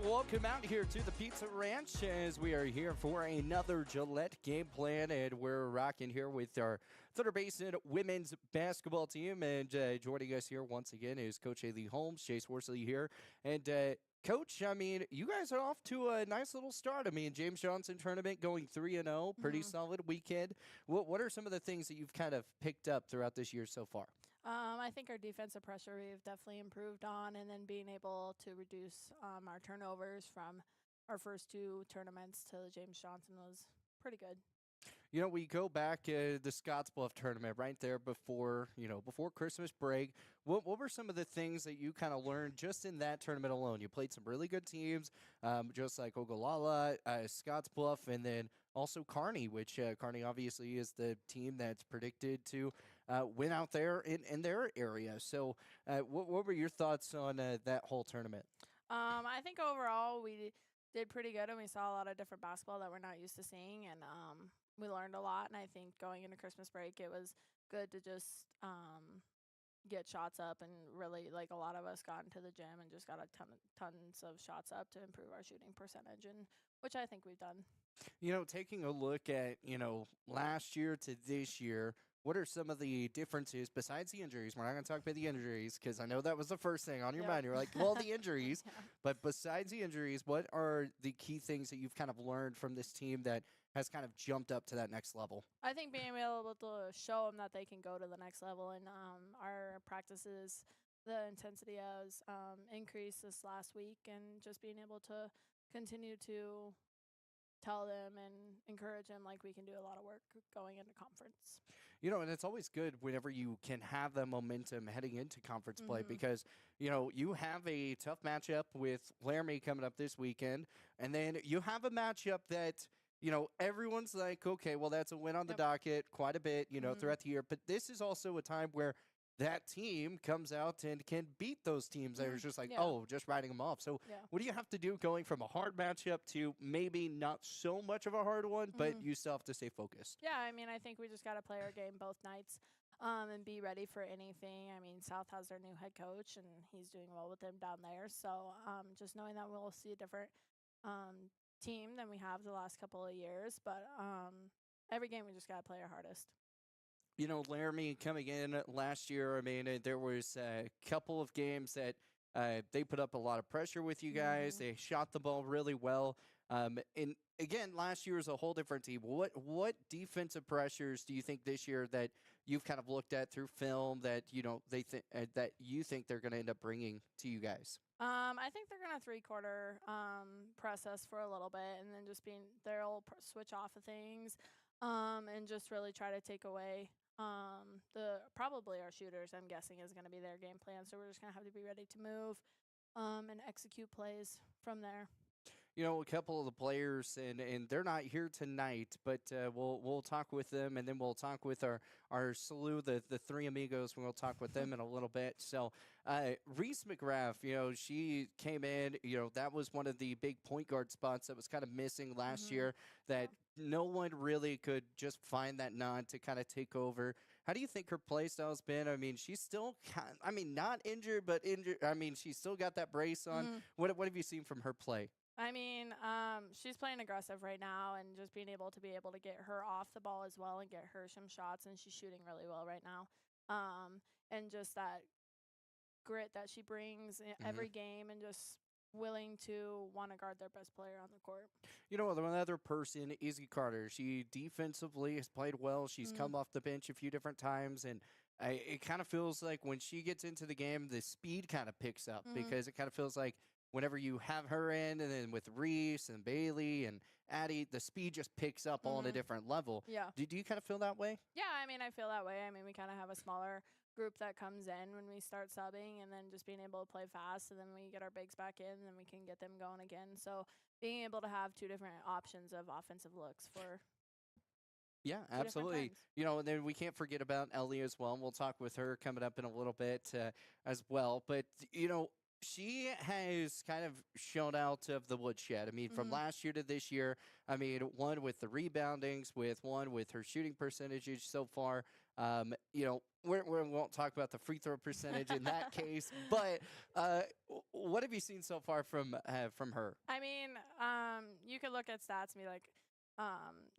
welcome out here to the Pizza Ranch as we are here for another Gillette Game Plan, and we're rocking here with our Thunder Basin women's basketball team. And joining us here once again is Coach Haley Holmes, Chase Worsley here. And Coach, I mean, you guys are off to a nice little start. I mean, James Johnson tournament going 3-0, pretty solid weekend. What are some of the things that you've kind of picked up throughout this year so far? I think our defensive pressure we've definitely improved on, and then being able to reduce our turnovers from our first two tournaments to the James Johnson was pretty good. You know, we go back the Scottsbluff tournament right there before, before Christmas break. What were some of the things that you kind of learned just in that tournament alone? You played some really good teams, just like Ogallala, Scottsbluff, and then also Kearney, which Kearney obviously is the team that's predicted to win out there in their area. So what were your thoughts on that whole tournament? I think overall we did pretty good, and we saw a lot of different basketball that we're not used to seeing, and we learned a lot. And I think going into Christmas break, it was good to just get shots up, and really, like, a lot of us got into the gym and just got tons of shots up to improve our shooting percentage, and which I think we've done. You know, taking a look at, last year to this year, what are some of the differences besides the injuries? We're not going to talk about the injuries because I know that was the first thing on your mind. You're like, well, the injuries. Yeah. But besides the injuries, what are the key things that you've kind of learned from this team that has kind of jumped up to that next level? I think being able to show them that they can go to the next level, and our practices, the intensity has increased this last week, and just being able to continue to tell them and encourage them like we can do a lot of work going into conference. You know, and it's always good whenever you can have the momentum heading into conference play because, you have a tough matchup with Laramie coming up this weekend, and then you have a matchup that, everyone's like, okay, well, that's a win on the docket quite a bit, throughout the year. But this is also a time where that team comes out and can beat those teams that are just like, just riding them off. So what do you have to do going from a hard matchup to maybe not so much of a hard one, but you still have to stay focused? Yeah, I mean, I think we just got to play our game both nights and be ready for anything. I mean, South has their new head coach, and he's doing well with them down there. So just knowing that we'll see a different team than we have the last couple of years. But every game we just got to play our hardest. You know, Laramie coming in last year, I mean, there was a couple of games that they put up a lot of pressure with you guys. They shot the ball really well. And again, last year was a whole different team. What defensive pressures do you think this year that you've kind of looked at through film that they think that you think they're going to end up bringing to you guys? I think they're gonna three-quarter press us for a little bit, and then they'll switch off of things, and just really try to take away probably our shooters. I'm guessing is gonna be their game plan, so we're just gonna have to be ready to move, and execute plays from there. You know, a couple of the players, and they're not here tonight, but we'll talk with them, and then we'll talk with our slew, the three amigos, and we'll talk with them in a little bit. So Reese McGrath, she came in, that was one of the big point guard spots that was kind of missing last year that no one really could just find that nod to kind of take over. How do you think her play style's been? I mean, she's still not injured, but injured. I mean, she's still got that brace on. What have you seen from her play? I mean, she's playing aggressive right now, and just being able to get her off the ball as well and get her some shots, and she's shooting really well right now. And just that grit that she brings every game, and just willing to want to guard their best player on the court. You know, another person, Izzy Carter. She defensively has played well. She's come off the bench a few different times, and it kind of feels like when she gets into the game, the speed kind of picks up because it kind of feels like whenever you have her in, and then with Reese and Bailey and Addie, the speed just picks up all on a different level. Yeah. Do you kind of feel that way? Yeah, I mean, I feel that way. I mean, we kind of have a smaller group that comes in when we start subbing, and then just being able to play fast, and then we get our bigs back in, and then we can get them going again. So being able to have two different options of offensive looks for Yeah, absolutely. And then we can't forget about Ellie as well. And we'll talk with her coming up in a little bit as well. But, she has kind of shown out of the woodshed. I mean, from last year to this year, I mean, one with the reboundings, one with her shooting percentages so far. we won't talk about the free throw percentage in that case, but what have you seen so far from her? I mean, you could look at stats and be like,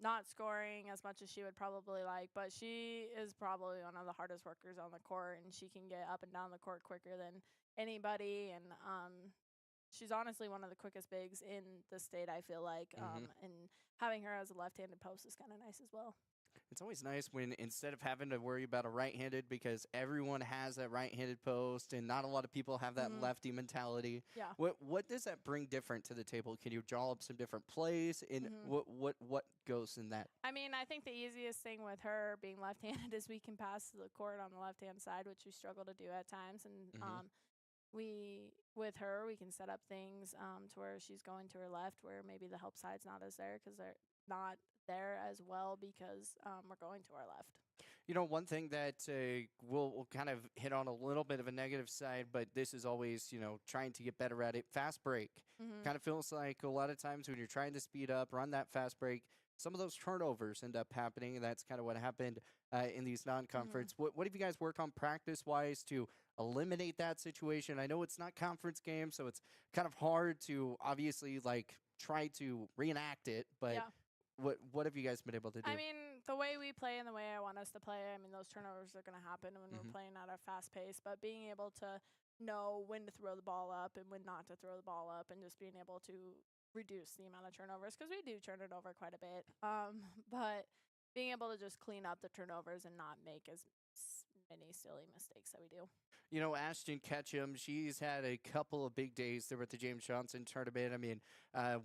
not scoring as much as she would probably like, but she is probably one of the hardest workers on the court, and she can get up and down the court quicker than anybody. And she's honestly one of the quickest bigs in the state, I feel like. And having her as a left-handed post is kind of nice as well. It's always nice when instead of having to worry about a right-handed, because everyone has that right-handed post and not a lot of people have that lefty mentality. Yeah. What does that bring different to the table? Can you draw up some different plays, and what goes in that? I mean, I think the easiest thing with her being left-handed is we can pass the court on the left-hand side, which we struggle to do at times, and with her, we can set up things to where she's going to her left, where maybe the help side's not as there because they're not there as well because we're going to our left. One thing that we'll kind of hit on a little bit of a negative side, but this is always, trying to get better at it. Fast break. Kind of feels like a lot of times when you're trying to speed up, run that fast break, some of those turnovers end up happening, and that's kind of what happened in these non-conference. What have you guys worked on practice-wise to eliminate that situation? I know it's not conference games, so it's kind of hard to obviously, try to reenact it, but what have you guys been able to do? I mean, the way we play and the way I want us to play, I mean, those turnovers are going to happen when we're playing at a fast pace, but being able to know when to throw the ball up and when not to throw the ball up and just being able to reduce the amount of turnovers, because we do turn it over quite a bit, but being able to just clean up the turnovers and not make as many silly mistakes that we do. Ashton Ketchum, she's had a couple of big days there with the James Johnson tournament. I mean,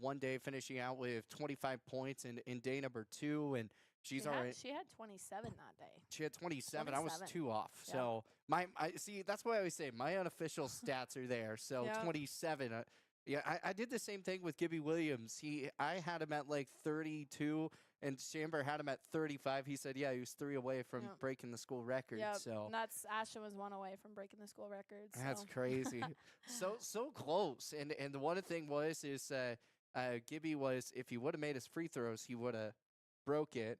one day finishing out with 25 points in day number 2, and she had 27 that day. She had 27. I was 2 off. Yeah. So I see, that's why I always say my unofficial stats are there. So 27. I did the same thing with Gibby Williams. I had him at 32, and Chamber had him at 35. He said, he was 3 away from breaking the school record. So and Ashton was 1 away from breaking the school record. So. That's crazy. so close. And the one thing is Gibby was, if he would have made his free throws, he would have broke it.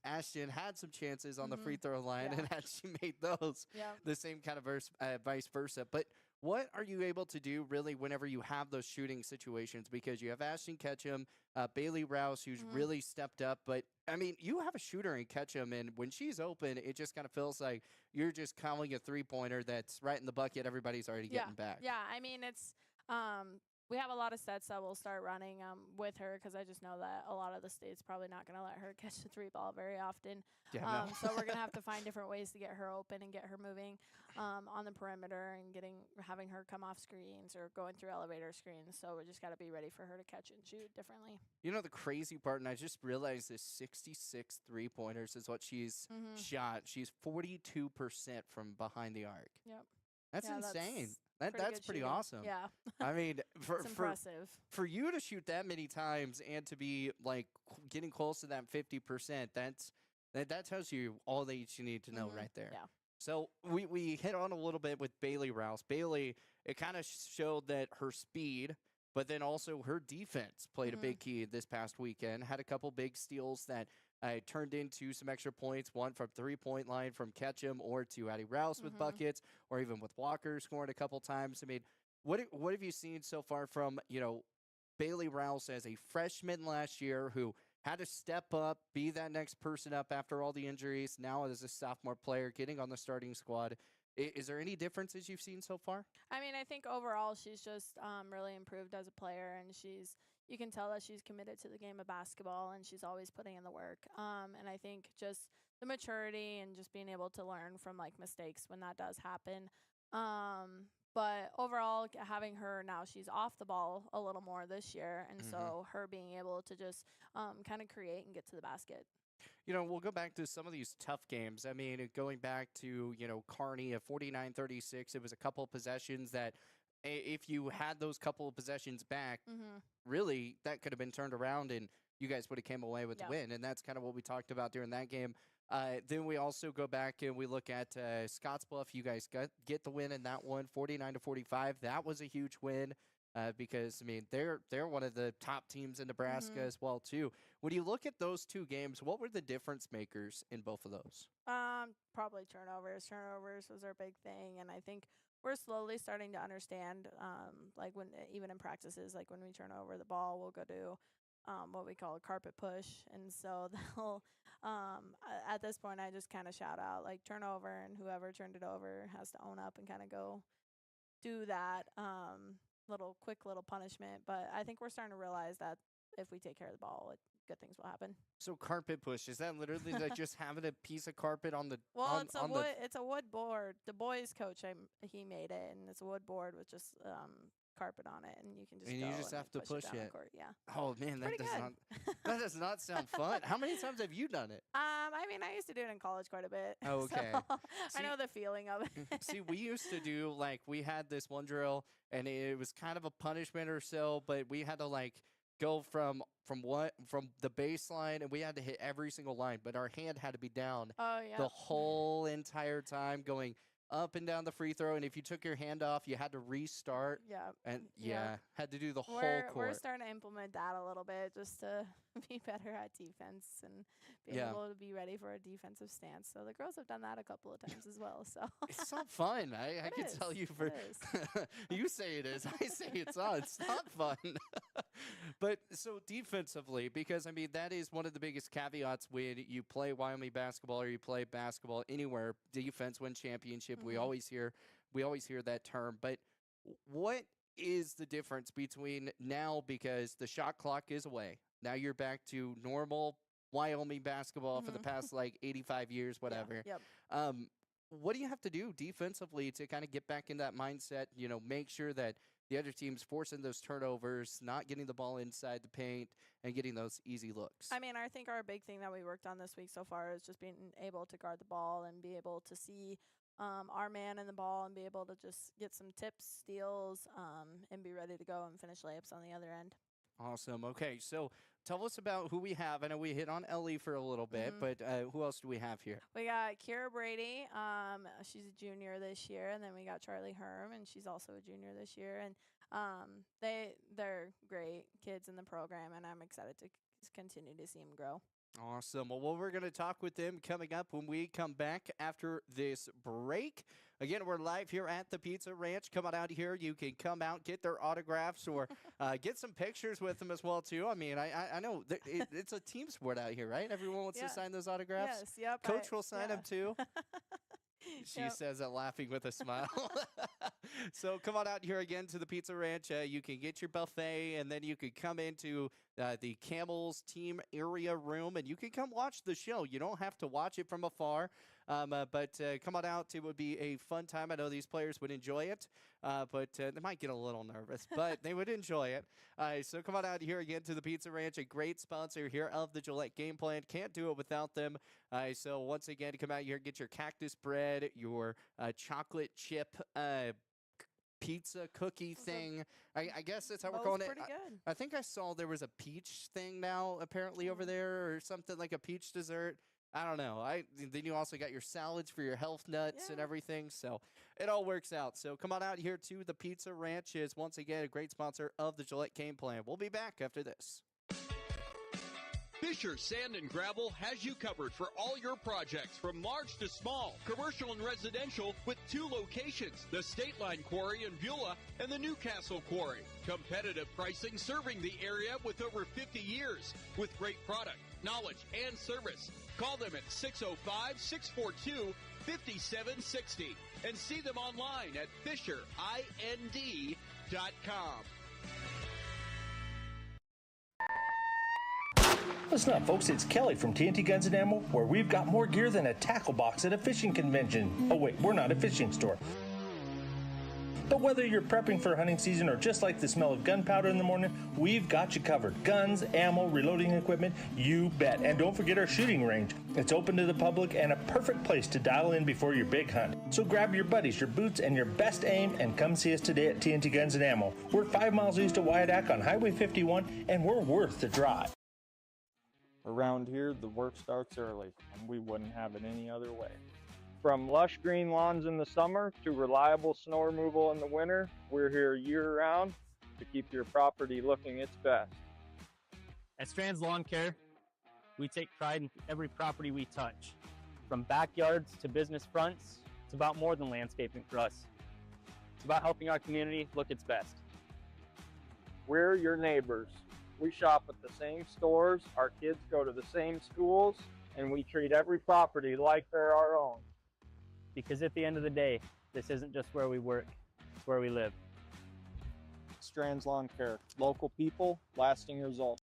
Ashton had some chances on the free throw line, and had she made those, the same kind of vice versa. But what are you able to do really whenever you have those shooting situations? Because you have Ashton Ketchum, Bailey Rouse, who's really stepped up. But, I mean, you have a shooter in Ketchum, and when she's open, it just kind of feels like you're just calling a three-pointer that's right in the bucket. Everybody's already getting back. Yeah, I mean, it's we have a lot of sets that we'll start running with her, because I just know that a lot of the state's probably not going to let her catch the 3 ball very often. So we're going to have to find different ways to get her open and get her moving on the perimeter and having her come off screens or going through elevator screens. So we just got to be ready for her to catch and shoot differently. The crazy part, and I just realized this 66 3-pointers is what she's shot. She's 42% from behind the arc. Yep. That's insane. That's pretty awesome. Yeah. I mean, impressive. For you to shoot that many times and to be getting close to that 50%, that tells you all that you need to know right there. Yeah. So we hit on a little bit with Bailey Rouse. Bailey, it kind of showed that her speed, but then also her defense played a big key this past weekend. Had a couple big steals that turned into some extra points, one from 3-point line from Ketchum, or to Addie Rouse with buckets, or even with Walker scoring a couple times. I mean, what have you seen so far from, Bailey Rouse as a freshman last year who had to step up, be that next person up after all the injuries, now as a sophomore player getting on the starting squad? Is there any differences you've seen so far? I mean, I think overall she's just really improved as a player, and you can tell that she's committed to the game of basketball, and she's always putting in the work. And I think just the maturity and just being able to learn from mistakes when that does happen. But overall, having her now, she's off the ball a little more this year, and so her being able to just kind of create and get to the basket. We'll go back to some of these tough games. I mean, going back to, Kearney at 49-36, it was a couple of possessions that if you had those couple of possessions back, really that could have been turned around and you guys would have came away with the win. And that's kind of what we talked about during that game. Then we also go back and we look at Scottsbluff. You guys get the win in that one, 49-45. That was a huge win. because I mean they're one of the top teams in Nebraska Mhm. as well too. When you look at those two games, what were the difference makers in both of those? Probably turnovers. Turnovers was our big thing, and I think we're slowly starting to understand. Like when even in practices, like when we turn over the ball, we'll go do what we call a carpet push, and so they'll. At this point, I just kind of shout out like turnover, and whoever turned it over has to own up and kind of go do that quick little punishment. But I think we're starting to realize that if we take care of the ball, good things will happen. So carpet push, is that literally like just having a piece of carpet on the Well, on the it's a wood board. The boys coach, he made it, and it's a wood board with just carpet on it, and you can just and go you just and have to push push it down the it? court. Yeah, Oh man, that pretty does not good. that does not sound fun. How many times have you done it? I mean, I used to do it in college quite a bit. Oh, okay. So See- I know the feeling of it. See, we used to do like we had this one drill, and it was kind of a punishment or so, but we had to like go from the baseline, and we had to hit every single line, but our hand had to be down Oh yeah. the whole entire time, going up and down the free throw. And if you took your hand off, you had to restart, Yeah. and Yeah. had to do the whole We're court. starting to implement that a little bit just to be better at defense and being Yeah. able to be ready for a defensive stance. So the girls have done that a couple of times as well. So It's not fun. I It can is. tell you It for is. you say it is. I say it's not. It's not fun. But so defensively, because I mean that is one of the biggest caveats when you play Wyoming basketball or you play basketball anywhere. Defense wins championship. We Mhm. always hear that term. But what is the difference between now, because the shot clock is away. Now you're back to normal Wyoming basketball for the Mhm. past like 85 years, Yeah, whatever. Yep. What do you have to do defensively to kind of get back in that mindset? Make sure that the other team's forcing those turnovers, not getting the ball inside the paint, and getting those easy looks. I mean, I think our big thing that we worked on this week so far is just being able to guard the ball and be able to see our man in the ball and be able to just get some tips, steals, and be ready to go and finish layups on the other end. Awesome. Okay, so tell us about who we have. I know we hit on Ellie for a little bit, Mhm. but who else do we have here? We got Kira Brady. She's a junior this year, and then we got Charlie Herm, and she's also a junior this year. And they're great kids in the program, and I'm excited to continue to see them grow. Awesome. Well, we're going to talk with them coming up when we come back after this break. Again, we're live here at the Pizza Ranch. Come on out here. You can come out, get their autographs, or get some pictures with them as well, too. I mean, I know it's a team sport out here, right? Everyone wants Yeah. to sign those autographs. Yes, yep. Coach will sign them, too. She Yep. says it laughing with a smile. So come on out here again to the Pizza Ranch. You can get your buffet, and then you can come into the Camels team area room, and you can come watch the show. You don't have to watch it from afar, but come on out. It would be a fun time. I know these players would enjoy it, but they might get a little nervous, but they would enjoy it. So come on out here again to the Pizza Ranch, a great sponsor here of the Gillette Game Plan. Can't do it without them. So once again, come out here, get your cactus bread, your chocolate chip pizza cookie thing. I guess that's how we're Both calling it. pretty good. I think I saw there was a peach thing now apparently over there, or something like a peach dessert. I don't know. Then you also got your salads for your health nuts and Yeah. everything. So it all works out. So come on out here to the Pizza Ranch. Is once again a great sponsor of the Gillette Game Plan. We'll be back after this. Fisher Sand and Gravel has you covered for all your projects, from large to small, commercial and residential, with 2 locations, the State Line Quarry in Beulah and the Newcastle Quarry. Competitive pricing serving the area with over 50 years, with great product, knowledge, and service. Call them at 605-642-5760 and see them online at FisherIND.com. Listen up, folks. It's Kelly from TNT Guns and Ammo, where we've got more gear than a tackle box at a fishing convention. Oh, wait, we're not a fishing store. But whether you're prepping for hunting season or just like the smell of gunpowder in the morning, we've got you covered. Guns, ammo, reloading equipment, you bet. And don't forget our shooting range. It's open to the public and a perfect place to dial in before your big hunt. So grab your buddies, your boots, and your best aim and come see us today at TNT Guns and Ammo. We're 5 miles east of Wyandotte on Highway 51, and we're worth the drive. Around here, the work starts early, and we wouldn't have it any other way. From lush green lawns in the summer to reliable snow removal in the winter, we're here year-round. to keep your property looking its best. At Strands Lawn Care, we take pride in every property we touch. From backyards to business fronts, it's about more than landscaping for us. It's about helping our community look its best. We're your neighbors. We shop at the same stores, our kids go to the same schools, and we treat every property like they're our own. Because at the end of the day, this isn't just where we work, it's where we live. Strands Lawn Care. Local people, lasting results.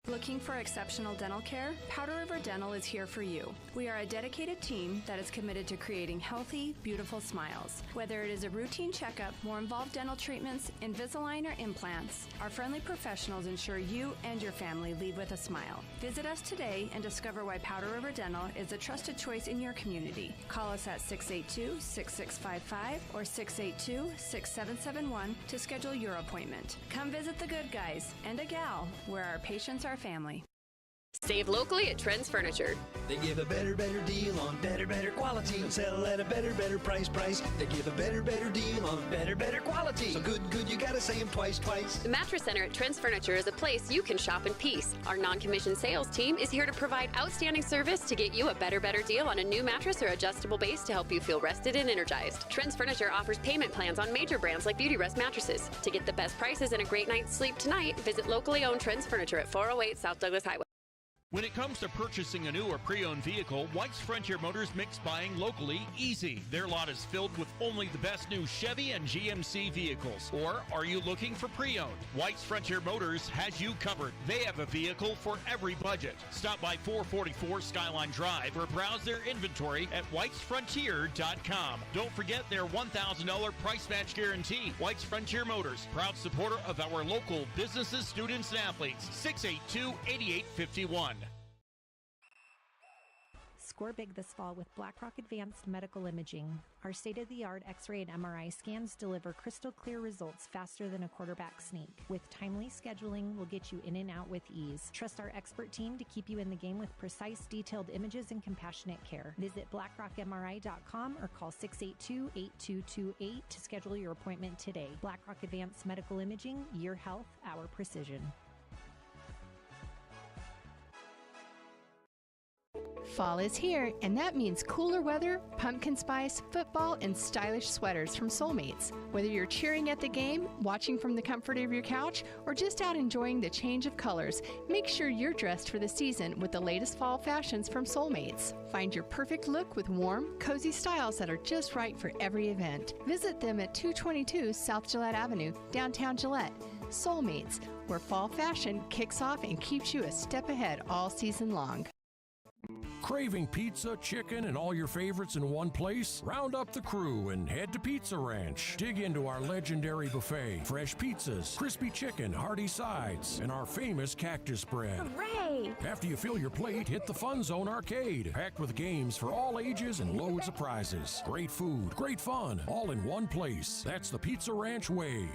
Looking for exceptional dental care? Powder River Dental is here for you. We are a dedicated team that is committed to creating healthy, beautiful smiles. Whether it is a routine checkup, more involved dental treatments, Invisalign, or implants, our friendly professionals ensure you and your family leave with a smile. Visit us today and discover why Powder River Dental is a trusted choice in your community. Call us at 682-6655 or 682-6771 to schedule your appointment. Come visit the good guys and a gal where our patients are family. Save locally at Trends Furniture. They give a better deal on better quality and sell at a better price. They give a better deal on better quality. So good, you gotta say them twice. The Mattress Center at Trends Furniture is a place you can shop in peace. Our non-commissioned sales team is here to provide outstanding service to get you a better deal on a new mattress or adjustable base to help you feel rested and energized. Trends Furniture offers payment plans on major brands like Beauty Rest mattresses. To get the best prices and a great night's sleep tonight, visit locally owned Trends Furniture at 408 South Douglas Highway. When it comes to purchasing a new or pre-owned vehicle, White's Frontier Motors makes buying locally easy. Their lot is filled with only the best new Chevy and GMC vehicles. Or are you looking for pre-owned? White's Frontier Motors has you covered. They have a vehicle for every budget. Stop by 444 Skyline Drive or browse their inventory at whitesfrontier.com. Don't forget their $1,000 price match guarantee. White's Frontier Motors, proud supporter of our local businesses, students, and athletes. 682-8851. Score big this fall with BlackRock Advanced Medical Imaging. Our state-of-the-art X-ray and MRI scans deliver crystal clear results faster than a quarterback sneak. With timely scheduling, we'll get you in and out with ease. Trust our expert team to keep you in the game with precise, detailed images and compassionate care. Visit blackrockmri.com or call 682-8228 to schedule your appointment today. BlackRock Advanced Medical Imaging, your health, our precision. Fall is here, and that means cooler weather, pumpkin spice, football, and stylish sweaters from Soulmates. Whether you're cheering at the game, watching from the comfort of your couch, or just out enjoying the change of colors, make sure you're dressed for the season with the latest fall fashions from Soulmates. Find your perfect look with warm, cozy styles that are just right for every event. Visit them at 222 South Gillette Avenue, downtown Gillette. Soulmates, where fall fashion kicks off and keeps you a step ahead all season long. Craving pizza, chicken, and all your favorites in one place? Round up the crew and head to Pizza Ranch. Dig into our legendary buffet, fresh pizzas, crispy chicken, hearty sides, and our famous cactus bread. Hooray! After you fill your plate, hit the Fun Zone Arcade, packed with games for all ages and loads of prizes. Great food, great fun, all in one place. That's the Pizza Ranch way.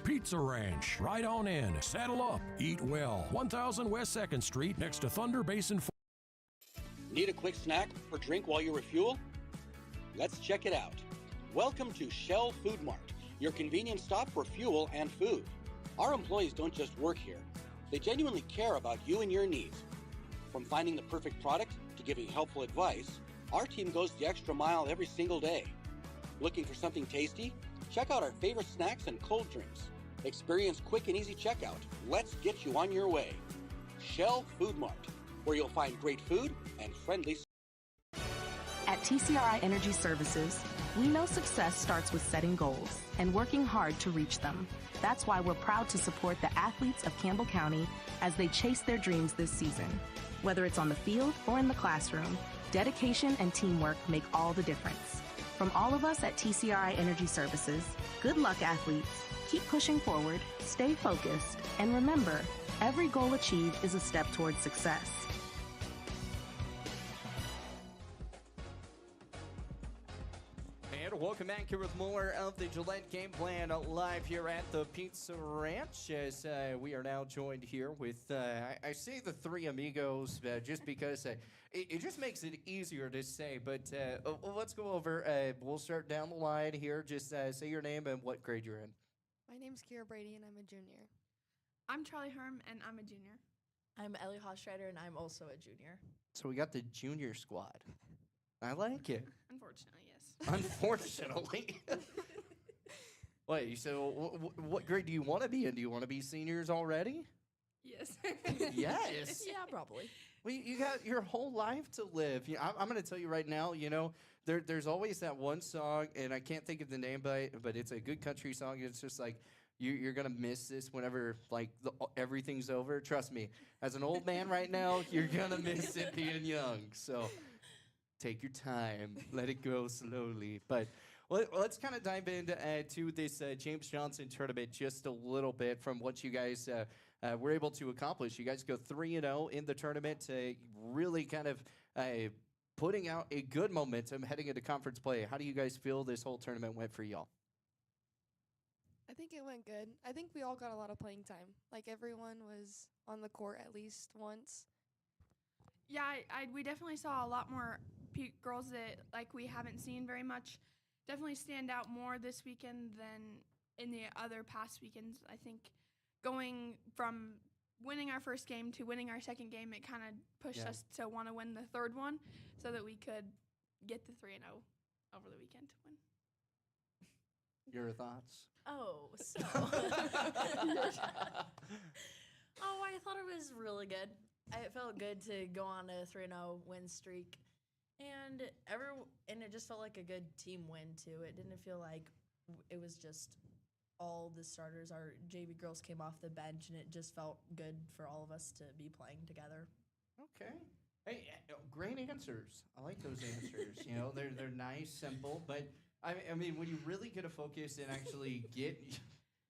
Pizza Ranch. Right on in. Saddle up. Eat well. 1000 West 2nd Street, next to Thunder Basin. Need a quick snack or drink while you refuel? Let's check it out. Welcome to Shell Food Mart, your convenience stop for fuel and food. Our employees don't just work here. They genuinely care about you and your needs. From finding the perfect product to giving helpful advice, our team goes the extra mile every single day. Looking for something tasty? Check out our favorite snacks and cold drinks. Experience quick and easy checkout. Let's get you on your way. Shell Food Mart, where you'll find great food and friendly. At TCRI Energy Services, we know success starts with setting goals and working hard to reach them. That's why we're proud to support the athletes of Campbell County as they chase their dreams this season. Whether it's on the field or in the classroom, dedication and teamwork make all the difference. From all of us at TCRI Energy Services, good luck, athletes. Keep pushing forward, stay focused, and remember, every goal achieved is a step towards success. Welcome back here with more of the Gillette Game Plan live here at the Pizza Ranch as we are now joined here with, I say the three amigos just because it just makes it easier to say, but let's go over, we'll start down the line here. Just say your name and what grade you're in. My name's Kira Brady, and I'm a junior. I'm Charlie Herm, and I'm a junior. I'm Ellie Hofstreiter, and I'm also a junior. So we got the junior squad. I like it. Unfortunately, yes. Unfortunately. Wait, so what grade do you want to be in? Do you want to be seniors already? Yes. Yes. Yeah, probably. Well, you got your whole life to live. I'm going to tell you right now, there's always that one song, and I can't think of the name, but it's a good country song. It's just like, you're going to miss this whenever, like, everything's over. Trust me, as an old man right now, you're going to miss it being young. So take your time. Let it go slowly. But let's kind of dive into to this James Johnson tournament just a little bit from what you guys were able to accomplish. You guys go 3-0 in the tournament, really kind of putting out a good momentum heading into conference play. How do you guys feel this whole tournament went for y'all? I think it went good. I think we all got a lot of playing time. Like, everyone was on the court at least once. Yeah, we definitely saw a lot more girls that, like, we haven't seen very much. Definitely stand out more this weekend than in the other past weekends. I think going from winning our first game to winning our second game, it kind of pushed us to want to win the third one so that we could get the 3-0 over the weekend to win. Your thoughts? Oh, so. I thought it was really good. It felt good to go on a 3-0 win streak. And it just felt like a good team win, too. It didn't feel like it was just all the starters. Our JV girls came off the bench, and it just felt good for all of us to be playing together. Okay. Hey, great answers. I like those answers. They're nice, simple, but I mean, when you really get a focus and actually get,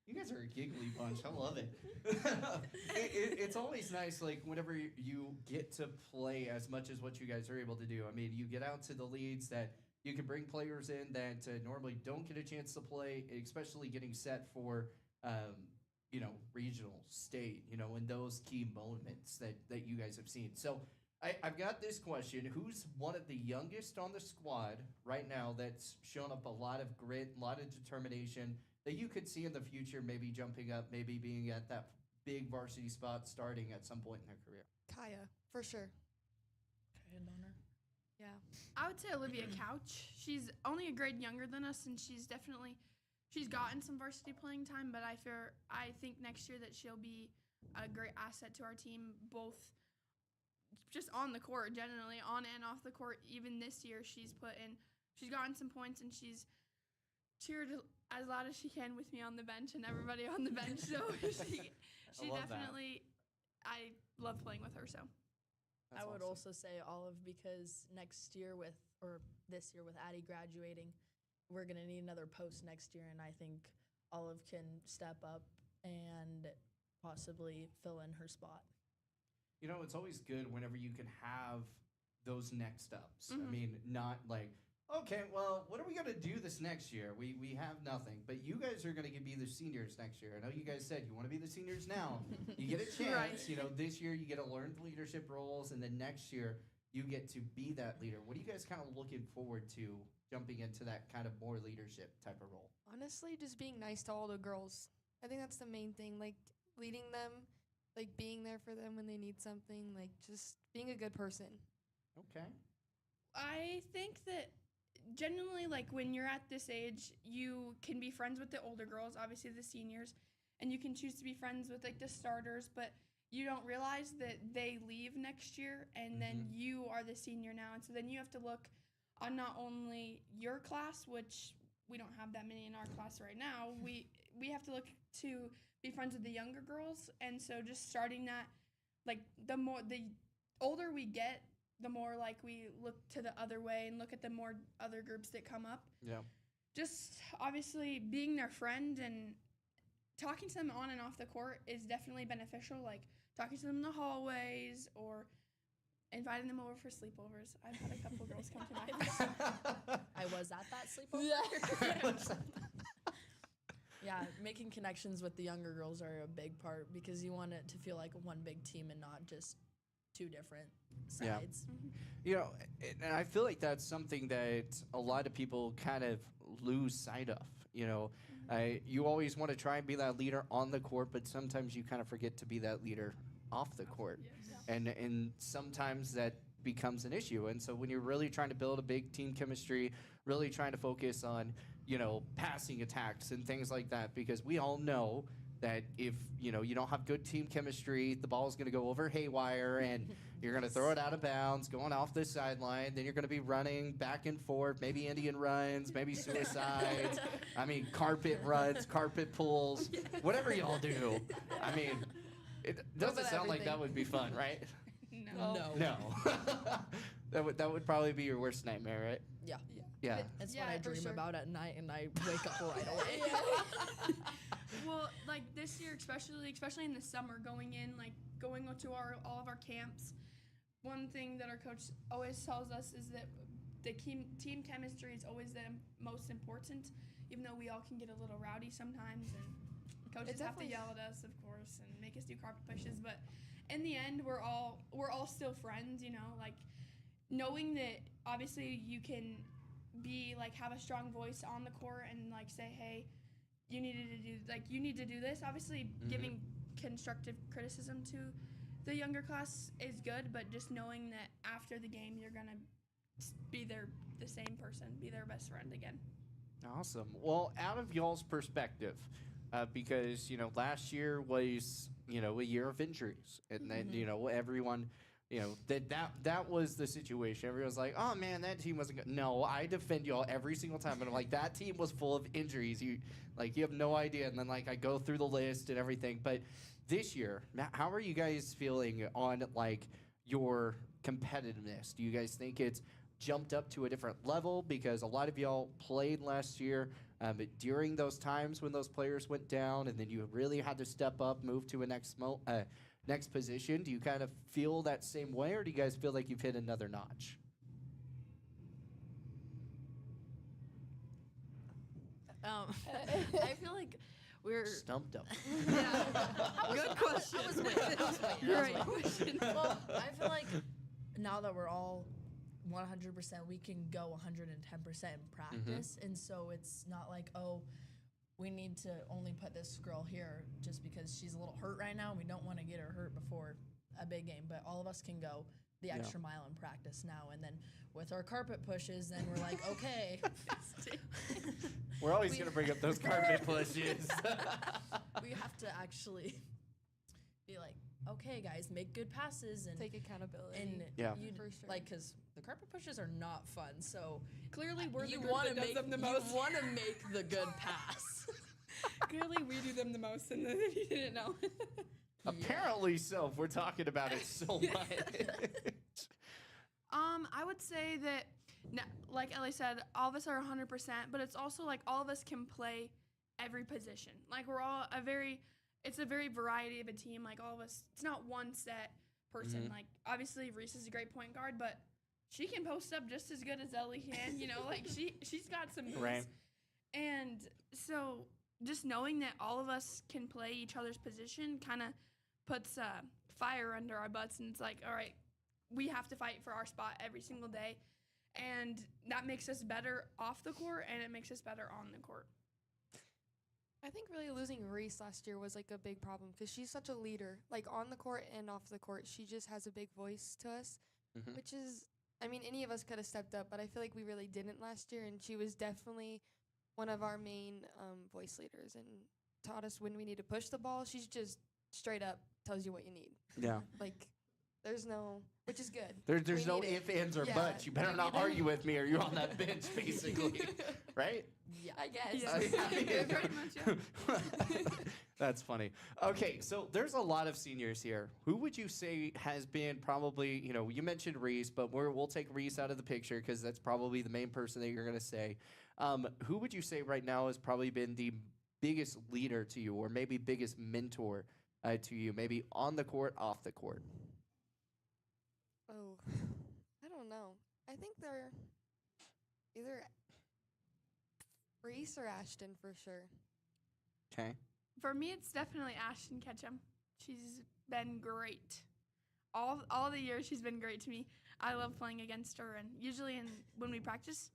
you guys are a giggly bunch. I love it. It's always nice, like, whenever you get to play as much as what you guys are able to do. I mean, you get out to the leads that you can bring players in that normally don't get a chance to play, especially getting set for, regional, state, in those key moments that you guys have seen. So I've got this question. Who's one of the youngest on the squad right now that's shown up a lot of grit, a lot of determination that you could see in the future, maybe jumping up, maybe being at that big varsity spot starting at some point in their career? Kaya, for sure. Kaya Donner. Yeah. I would say Olivia Couch. She's only a grade younger than us, and she's gotten some varsity playing time, but I think next year that she'll be a great asset to our team, both just on the court, generally, on and off the court. Even this year, she's gotten some points, and she's cheered as loud as she can with me on the bench and everybody on the bench. So she definitely, I love playing with her. So I would also say Olive, because this year with Addie graduating, we're going to need another post next year, and I think Olive can step up and possibly fill in her spot. It's always good whenever you can have those next ups. Mm-hmm. I mean, not like, okay, well, what are we going to do this next year? We have nothing. But you guys are going to be the seniors next year. I know you guys said you want to be the seniors now. You get a chance. Right. This year you get to learn leadership roles, and then next year you get to be that leader. What are you guys kind of looking forward to jumping into that kind of more leadership type of role? Honestly, just being nice to all the girls. I think that's the main thing, like leading them, like being there for them when they need something, like just being a good person. Okay. I think that generally, like, when you're at this age, you can be friends with the older girls, obviously the seniors, and you can choose to be friends with, like, the starters, but you don't realize that they leave next year, and then you are the senior now, and so then you have to look on not only your class, which we don't have that many in our class right now, we have to look to be friends with the younger girls, and so just starting that, like, the older we get, the more, like, we look to the other way and look at the more other groups that come up. Yeah. Just obviously being their friend and talking to them on and off the court is definitely beneficial, like talking to them in the hallways or inviting them over for sleepovers. I've had a couple girls come to my house. I was at that sleepover. Yeah, making connections with the younger girls are a big part because you want it to feel like one big team and not just two different sides. Yeah. And I feel like that's something that a lot of people kind of lose sight of. You always want to try and be that leader on the court, but sometimes you kind of forget to be that leader off the court. And sometimes that becomes an issue. And so when you're really trying to build a big team chemistry, really trying to focus on, passing attacks and things like that, because we all know that if, you don't have good team chemistry, the ball is going to go over haywire and you're going to throw it out of bounds, going off the sideline. Then you're going to be running back and forth, maybe Indian runs, maybe suicides. I mean, carpet runs, carpet pulls, whatever y'all do. I mean, it doesn't sound like that would be fun, right? No. That would probably be your worst nightmare, right? Yeah. Yeah. It's what I dream about at night, and I wake up right away. Well, like this year, especially in the summer, going to all of our camps, one thing that our coach always tells us is that the team chemistry is always the most important, even though we all can get a little rowdy sometimes, and coaches have to yell at us, of course, and make us do carpet pushes, but in the end, we're all still friends, like knowing that obviously you can be have a strong voice on the court and say, hey, you need to do this. Obviously, giving constructive criticism to the younger class is good, but just knowing that after the game you're gonna be the same person, be their best friend again. Awesome. Well, out of y'all's perspective, because last year was a year of injuries, and then everyone. That was the situation. Everyone's like, oh man, that team wasn't good. No, I defend y'all every single time. But I'm like, that team was full of injuries. You have no idea. And then I go through the list and everything. But this year, how are you guys feeling on your competitiveness? Do you guys think it's jumped up to a different level? Because a lot of y'all played last year, but during those times when those players went down, and then you really had to step up, move to a next position. Do you kind of feel that same way, or do you guys feel like you've hit another notch? I feel like we're stumped up. Good question. You're right. Well, I feel like now that we're all 100%, we can go 110% in practice, and so it's not like, oh, we need to only put this girl here just because she's a little hurt right now. We don't want to get her hurt before a big game, but all of us can go the extra mile in practice now. And then with our carpet pushes, then we're like, okay. We're always going to bring up those carpet pushes. We have to actually be like, okay, guys, make good passes and take accountability. And for sure. because the carpet pushes are not fun. So clearly, we're you the group that does them the most. You want to make the good pass. Clearly, we do them the most, and if you didn't know. Apparently so. If we're talking about it so much. I would say that, like Ellie said, all of us are 100%, but it's also all of us can play every position. We're all it's a very variety of a team. All of us, it's not one set person. Obviously, Reese is a great point guard, but she can post up just as good as Ellie can. She's got some moves. Right. And so just knowing that all of us can play each other's position kind of puts fire under our butts, and it's all right, we have to fight for our spot every single day, and that makes us better off the court, and it makes us better on the court. I think really losing Reese last year was a big problem because she's such a leader, on the court and off the court. She just has a big voice to us, which is, any of us could have stepped up, but I feel like we really didn't last year, and she was definitely one of our main voice leaders and taught us when we need to push the ball. She's just straight up tells you what you need. Yeah. There's no, which is good. There's no ifs, ands, or buts. You better not argue with me or you're on that bench, basically. Right? Yeah, I guess. Yeah. Pretty much, yeah. That's funny. Okay, so there's a lot of seniors here. Who would you say has been probably, you mentioned Reese, but we'll take Reese out of the picture because that's probably the main person that you're going to say. Who would you say right now has probably been the biggest leader to you, or maybe biggest mentor to you, maybe on the court, off the court? Oh, I don't know. I think they're either Reese or Ashton for sure. Okay. For me, it's definitely Ashton Ketchum. She's been great. All the years she's been great to me. I love playing against her, and usually when we practice,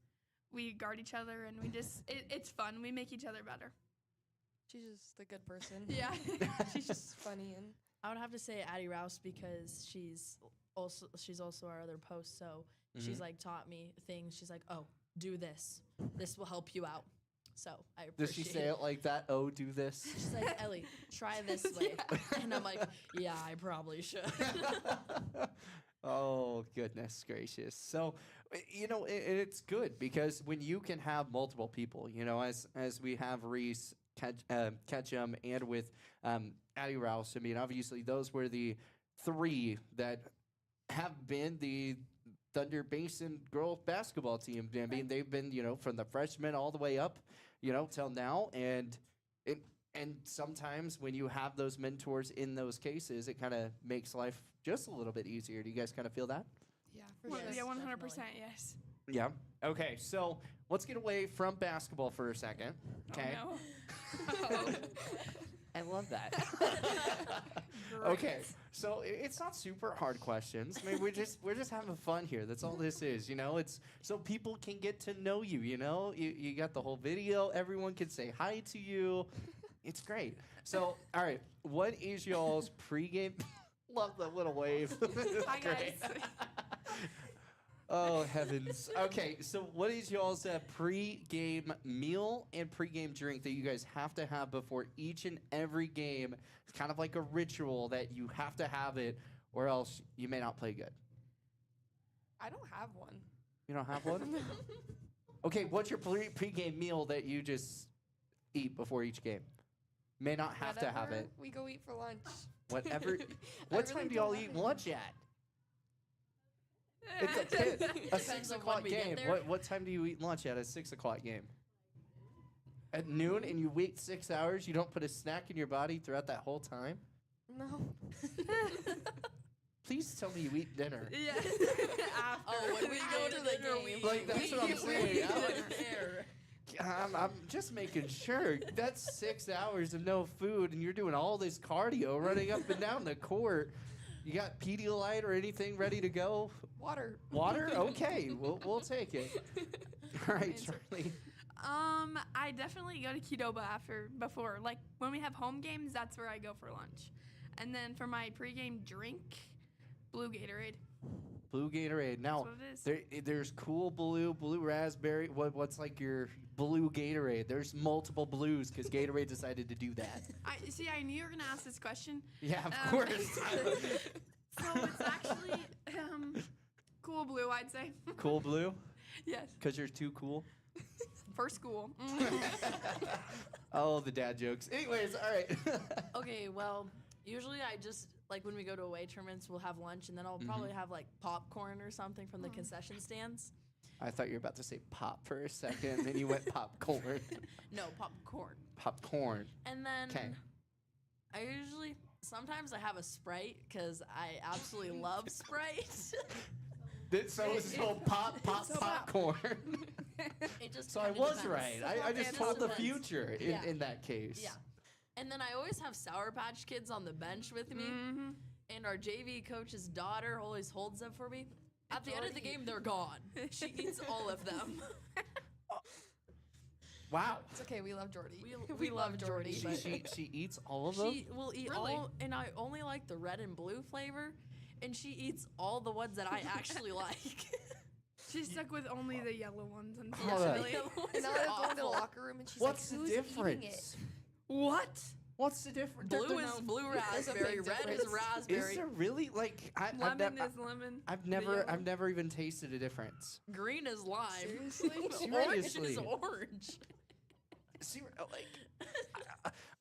we guard each other, and we just it's fun. We make each other better. She's just a good person. Yeah. She's just funny and. I would have to say Addie Rouse because she's also our other post. So she's like taught me things. She's like, oh, do this. This will help you out. So I appreciate Does she say it like that? Oh, do this. She's like, Ellie, try this way. And I'm like, yeah, I probably should. Oh, goodness gracious. So, it's good because when you can have multiple people, as we have Reese, Ketchum, and with Addie Rouse, I mean, obviously those were the three that have been the Thunder Basin girls basketball team. I mean, they've been, from the freshmen all the way up, till now. And sometimes when you have those mentors in those cases, it kind of makes life just a little bit easier. Do you guys kind of feel that? Yeah, for sure. Yeah, 100%, yes. Yeah. Okay, so let's get away from basketball for a second. Okay. Oh, no. I love that. Okay, so it's not super hard questions. I mean, we're just having fun here. That's all this is. It's so people can get to know you. You got the whole video. Everyone can say hi to you. It's great. So, all right, what is y'all's pregame? Love the little wave. Hi, guys. Oh, heavens. Okay, so what is y'all's pre-game meal and pre-game drink that you guys have to have before each and every game? It's kind of like a ritual that you have to have it, or else you may not play good. I don't have one. You don't have one? Okay, what's your pre-game meal that you just eat before each game? May not have to have it. We go eat for lunch. Whatever. What time do y'all eat lunch at? It's a 6 o'clock game. What time do you eat lunch at a 6 o'clock game? At noon, and you wait 6 hours? You don't put a snack in your body throughout that whole time? No. Please tell me you eat dinner. Yeah. Oh, when we go to the game. Like, that's what I'm saying. I'm just making sure. That's 6 hours of no food, and you're doing all this cardio, running up and down the court. You got Pedialyte or anything ready to go? Water. Water? Okay, we'll take it. All right, Charlie. I definitely go to Qdoba before. Like, when we have home games, that's where I go for lunch. And then for my pregame drink, blue Gatorade. Blue Gatorade. Now, That's what it is. there's cool blue raspberry. What's like your blue Gatorade? There's multiple blues because Gatorade decided to do that. I knew you were going to ask this question. Yeah, of course. So it's actually cool blue, I'd say. Cool blue? Yes. Because you're too cool? For school. Oh, the dad jokes. Anyways, all right. Okay, well, usually I just, like, when we go to away tournaments, we'll have lunch, and then I'll probably have, like, popcorn or something from the concession stands. I thought you were about to say pop for a second, then you went popcorn. No, popcorn. Popcorn. And then I usually, sometimes I have a Sprite, because I absolutely love Sprite. So popcorn. It just So I kinda was depends. right. I just told the future in that case. Yeah. And then I always have Sour Patch Kids on the bench with me. And our JV coach's daughter always holds them for me. At the end of the game, they're gone. She eats all of them. Wow. It's okay. We love Jordy. We love Jordy. She eats all of them? She will eat all, and I only like the red and blue flavor, and she eats all the ones that I actually like. She's stuck with only the yellow ones. And now I go in the locker room and she's What's like, the who's difference? eating it? What? What's the difference? Blue is blue raspberry, red is raspberry. Is there really lemon is lemon. I've never even tasted a difference. Green is lime. Seriously? Orange is orange.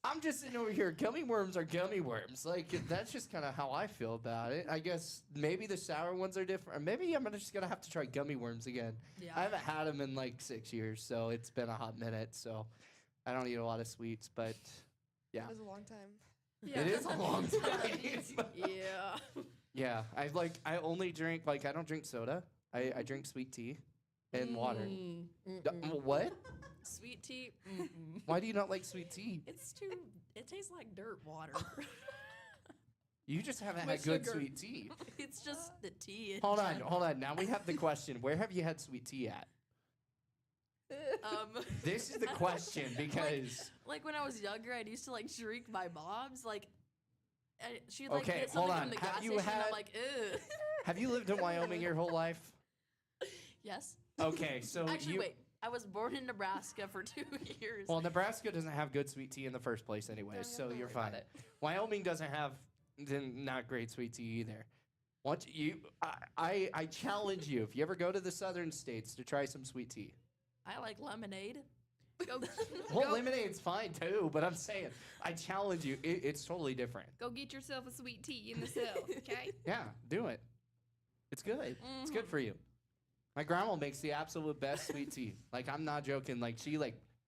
I'm just sitting over here. Gummy worms are gummy worms. Like, that's just kind of how I feel about it. I guess maybe the sour ones are different. Or maybe I'm just going to have to try gummy worms again. Yeah. I haven't had them in like 6 years, so it's been a hot minute. So I don't eat a lot of sweets, but yeah. It was a long time. Yeah. It is a long time. Yeah. Yeah. I only drink, I don't drink soda. I drink sweet tea and water. What? Sweet tea. Why do you not like sweet tea? It tastes like dirt water. You just haven't With had good sugar. sweet tea. It's just the tea. Hold on. Now we have the question. Where have you had sweet tea at? This is the question because like when I was younger, I used to like drink my mom's like. She'd like Okay, get hold something on. from the Have gas you station. And had- I'm like, ew. have you lived in Wyoming your whole life? Yes. Okay, so Actually, wait. I was born in Nebraska for 2 years. Well, Nebraska doesn't have good sweet tea in the first place, anyways, so you're fine. Wyoming doesn't have not great sweet tea either. I challenge you if you ever go to the southern states to try some sweet tea. I like lemonade. Well, lemonade's fine too, but I'm saying I challenge you. It's totally different. Go get yourself a sweet tea in the south, okay? Yeah, do it. It's good. It's good for you. My grandma makes the absolute best sweet tea. Like, I'm not joking. Like, she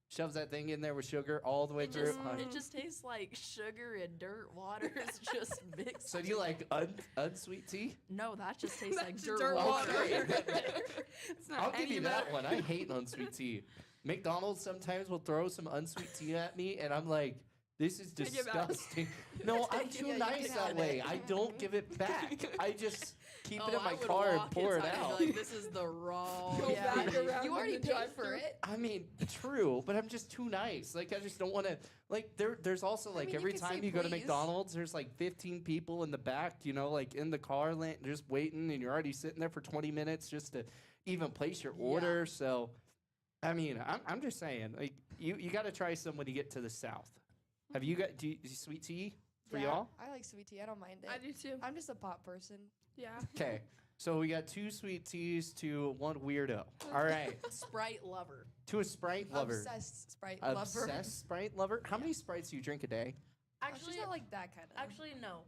shoves that thing in there with sugar all the way through. It just tastes like sugar and dirt water. It's just mixed. So do you like unsweet tea? No, that just tastes like just dirt dirt water. I'll give you that one. I hate unsweet tea. McDonald's sometimes will throw some unsweet tea at me, and I'm like, this is Take it back. disgusting. No, I'm too nice that way. I don't give it back. I just keep it in my car and pour it out. Like, this is the wrong. Go back around You already paid for it. I mean, true, but I'm just too nice. Like, I just don't want to. Like, there's also like mean, you every can time say you go to please. McDonald's, there's like 15 people in the back, like in the car, just waiting, and you're already sitting there for 20 minutes just to even place your order. So, I mean, I'm just saying, like, you got to try some when you get to the South. Have you got sweet tea for y'all? I like sweet tea. I don't mind it. I do too. I'm just a pop person. Yeah. Okay, so we got 2 sweet teas to 1 weirdo. All right, Sprite lover. to a Sprite lover. Obsessed Sprite lover. Obsessed Sprite lover. How many Sprites do you drink a day? She's not like that kind of. Actually, no.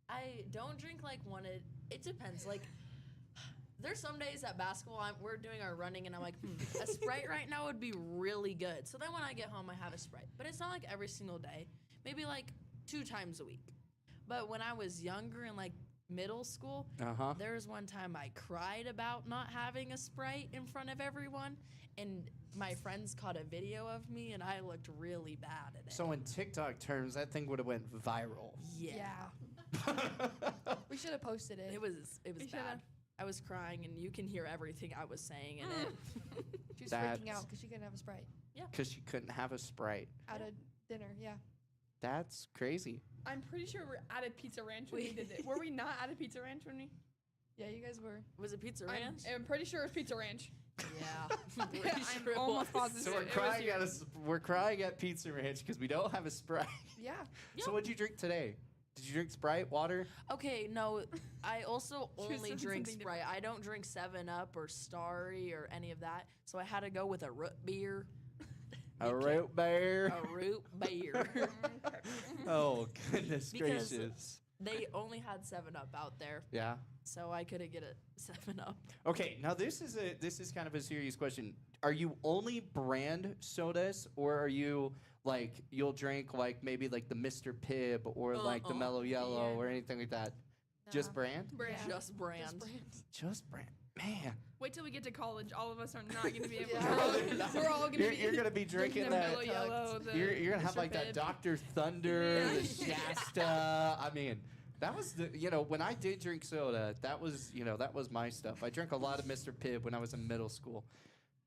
I don't drink like one. It depends. Like, there's some days at basketball we're doing our running, and I'm like, a Sprite right now would be really good. So then when I get home, I have a Sprite. But it's not like every single day. Maybe like 2 times a week. But when I was younger in like middle school, there was one time I cried about not having a Sprite in front of everyone, and my friends caught a video of me, and I looked really bad at it. So in TikTok terms, that thing would have went viral. Yeah. We should have posted it. It was bad. I was crying, and you can hear everything I was saying in it. She was freaking out because she couldn't have a Sprite. Yeah. Because she couldn't have a Sprite. At a dinner, yeah. That's crazy. I'm pretty sure we're at a Pizza Ranch when we did it. Were we not at a Pizza Ranch when we? Yeah, you guys were. Was it Pizza Ranch? I'm pretty sure it was Pizza Ranch. Yeah. I'm pretty sure it almost was. positive. So we're crying at Pizza Ranch because we don't have a Sprite. Yeah. So what'd you drink today? Did you drink Sprite, water? Okay, no. I also She was only doing drink something Sprite. I don't drink 7-Up or Starry or any of that. So I had to go with a root beer. A root beer. A root beer. Oh, goodness Because gracious. they only had 7-Up out there. Yeah. So I couldn't get a 7-Up. Okay, now this is kind of a serious question. Are you only brand sodas, or are you like you'll drink like maybe like the Mr. Pibb or like the Mellow Yellow or anything like that? Just brand? Brand. Just brand. Just brand. Man. Wait till we get to college. All of us are not going to be able Yeah. to. We're all going to be. You're gonna be drinking the that. Mellow Yellow. You're gonna have Mr. like that Pibb. Dr. Thunder, the Shasta. I mean, that was the when I did drink soda, that was my stuff. I drank a lot of Mr. Pibb when I was in middle school.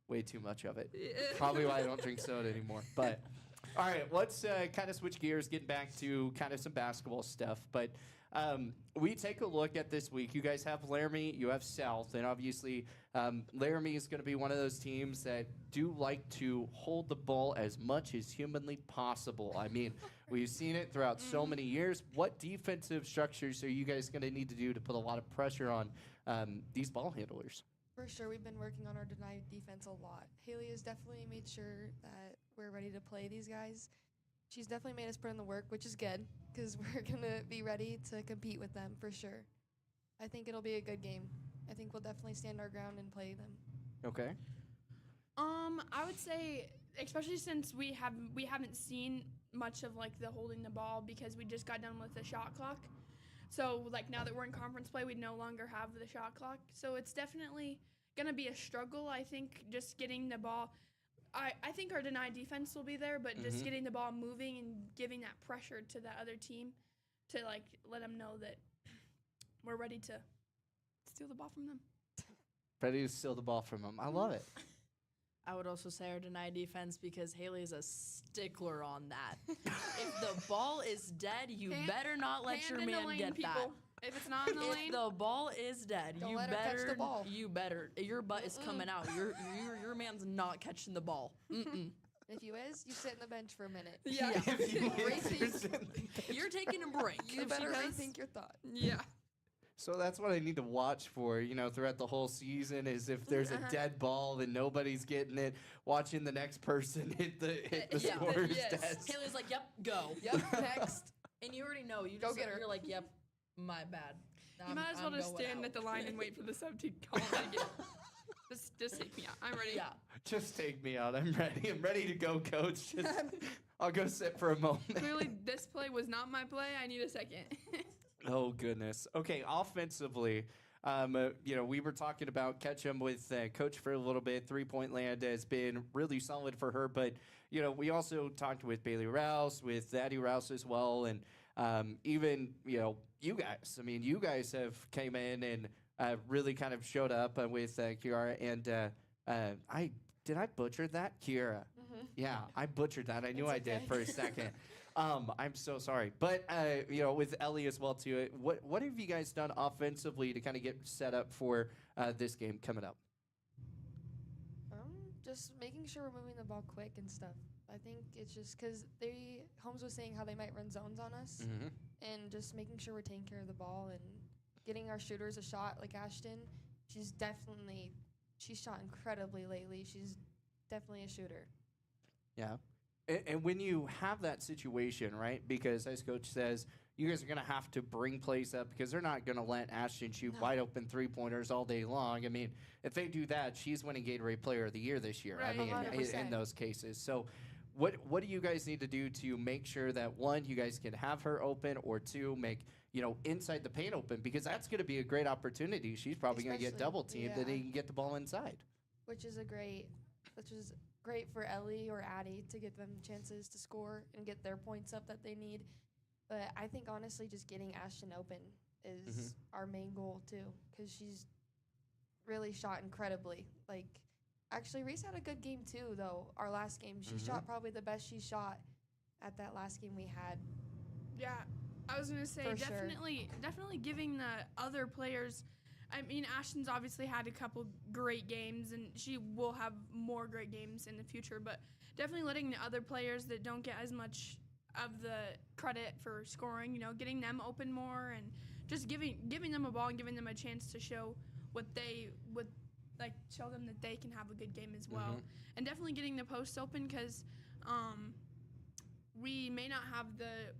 Way too much of it. Probably why I don't drink soda anymore. But all right, let's kind of switch gears, getting back to kind of some basketball stuff. But we take a look at this week. You guys have Laramie, you have South, and obviously Laramie is going to be one of those teams that do like to hold the ball as much as humanly possible. I mean, we've seen it throughout so many years. What defensive structures are you guys going to need to do to put a lot of pressure on these ball handlers? For sure, we've been working on our denied defense a lot. Haley has definitely made sure that we're ready to play these guys. She's definitely made us put in the work, which is good, because we're going to be ready to compete with them for sure. I think it'll be a good game. I think we'll definitely stand our ground and play them. Okay. I would say, especially since we haven't seen much of like the holding the ball because we just got done with the shot clock. So like now that we're in conference play, we no longer have the shot clock. So it's definitely gonna be a struggle. I think just getting the ball. I think our denied defense will be there, but just getting the ball moving and giving that pressure to that other team to like let them know that we're ready to steal the ball from them. Ready to steal the ball from them. I love it. I would also say our deny defense because Haley is a stickler on that. If the ball is dead, you better not let your man get that. If it's not in the lane, if the ball is dead, Don't you let her better. catch the ball. You better. Your butt is coming out. Your man's not catching the ball. Mm-mm. If you is, you sit in the bench for a minute. Yeah. Rethink. You're taking a break. You better rethink your thought. Yeah. So that's what I need to watch for, throughout the whole season is if there's a dead ball, then nobody's getting it. Watching the next person hit the scorer's desk. Haley's like, "Yep, go. Yep, next." And you already know. You Go just get her. You're like, "Yep, my bad." You might as well just stand at the line and wait for the sub to call it again. Just take me out. I'm ready. Yeah. Just take me out. I'm ready. I'm ready to go, coach. I'll go sit for a moment. Clearly, this play was not my play. I need a second. Oh, goodness. Okay, offensively, we were talking about Ketchum with Coach for a little bit. Three-point land has been really solid for her. But, we also talked with Bailey Rouse, with Addie Rouse as well. And even, you guys. I mean, you guys have came in and really kind of showed up with Kiara. And did I butcher that? Kiara. Mm-hmm. Yeah, I butchered that. I knew I did for a second. I'm so sorry. But, with Ellie as well, too, what have you guys done offensively to kind of get set up for this game coming up? Just making sure we're moving the ball quick and stuff. I think it's just because Holmes was saying how they might run zones on us. Mm-hmm. And just making sure we're taking care of the ball and getting our shooters a shot like Ashton. She's shot incredibly lately. She's definitely a shooter. Yeah. And when you have that situation, right, because as Coach says, you guys are going to have to bring plays up because they're not going to let Ashton shoot wide open three-pointers all day long. I mean, if they do that, she's winning Gatorade Player of the Year this year. Right, I mean, in those cases. So what do you guys need to do to make sure that, one, you guys can have her open, or two, make, inside the paint open? Because that's going to be a great opportunity. She's probably going to get double-teamed, and then you can get the ball inside. Which is great for Ellie or Addie to get them chances to score and get their points up that they need. But I think, honestly, just getting Ashton open is our main goal, too, because she's really shot incredibly. Actually, Reese had a good game, too, though, our last game. She shot probably the best she shot at that last game we had. Yeah, I was going to say, For definitely giving the other players – I mean, Ashton's obviously had a couple great games, and she will have more great games in the future, but definitely letting the other players that don't get as much of the credit for scoring, getting them open more and just giving them a ball and giving them a chance to show what they would show them that they can have a good game as well. And definitely getting the posts open because we may not have the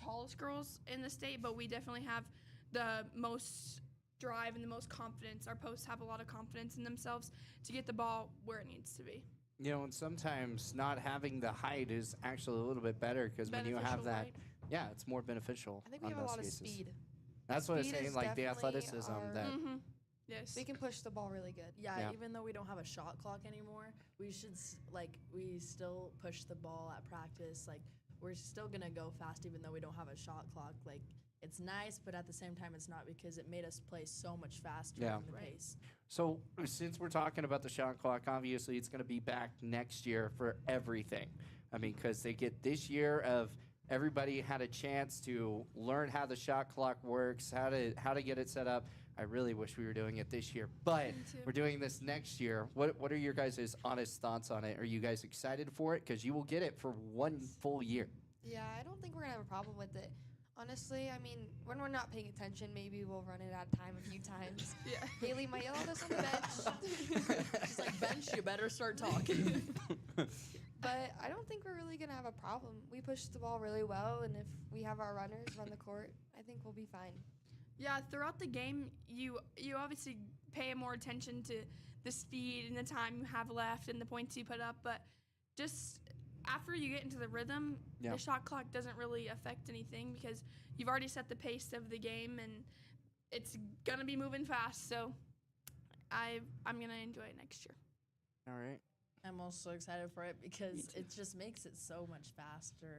tallest girls in the state, but we definitely have the most drive and the most confidence. Our posts have a lot of confidence in themselves to get the ball where it needs to be. And sometimes not having the height is actually a little bit better because when you have that, it's more beneficial. I think we have a lot of speed. That's what I'm saying, like the athleticism that. Yes. We can push the ball really good. Yeah, even though we don't have a shot clock anymore, we should we still push the ball at practice. We're still gonna go fast even though we don't have a shot clock. It's nice, but at the same time, it's not because it made us play so much faster in the pace. So since we're talking about the shot clock, obviously it's going to be back next year for everything. I mean, because they get this year of everybody had a chance to learn how the shot clock works, how to get it set up. I really wish we were doing it this year, but we're doing this next year. What are your guys' honest thoughts on it? Are you guys excited for it? Because you will get it for 1 full year. Yeah, I don't think we're going to have a problem with it. Honestly, I mean, when we're not paying attention, maybe we'll run it out of time a few times. Haley might yell at us on the bench. She's like, bench, you better start talking. But I don't think we're really going to have a problem. We push the ball really well, and if we have our runners run the court, I think we'll be fine. Yeah, throughout the game, you obviously pay more attention to the speed and the time you have left and the points you put up, but just after you get into the rhythm, the shot clock doesn't really affect anything because you've already set the pace of the game and it's gonna be moving fast. So I'm gonna enjoy it next year. All right. I'm also excited for it because it just makes it so much faster.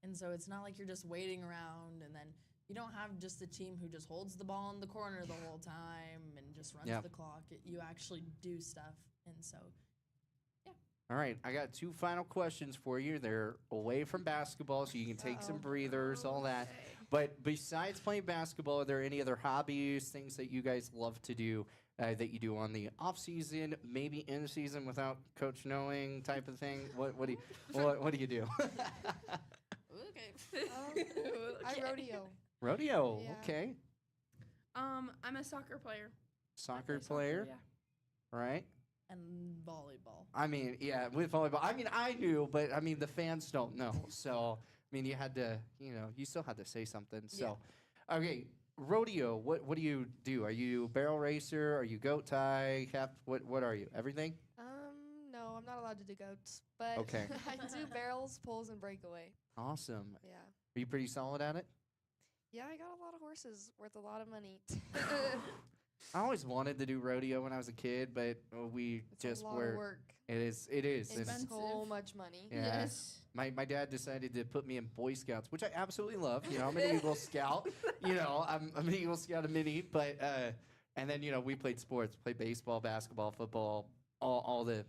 And so it's not like you're just waiting around and then you don't have just a team who just holds the ball in the corner the whole time and just runs the clock. You actually do stuff. And so, yeah. All right, I got 2 final questions for you. They're away from basketball, so you can take some breathers, all that. But besides playing basketball, are there any other hobbies, things that you guys love to do that you do on the off season, maybe in season without coach knowing type of thing? What do you do? Okay. I rodeo. Rodeo, Yeah. okay. I'm a soccer player. Soccer player, yeah. right? And volleyball. I mean, yeah, with volleyball. I mean, I knew, but I mean, the fans don't know. So, I mean, you had to, you still had to say something. So, okay, rodeo. What do you do? Are you barrel racer? Are you goat tie? What are you? Everything? No, I'm not allowed to do goats, but Okay. I do barrels, pulls, and breakaway. Awesome. Yeah. Are you pretty solid at it? Yeah, I got a lot of horses worth a lot of money. I always wanted to do rodeo when I was a kid, but we It's just a lot were. of work. It is. It is. It's and- so much money. Yeah. Yes. My dad decided to put me in Boy Scouts, which I absolutely love. I'm an Eagle Scout. I'm an Eagle Scout, a mini. But and then we played sports, played baseball, basketball, football, all the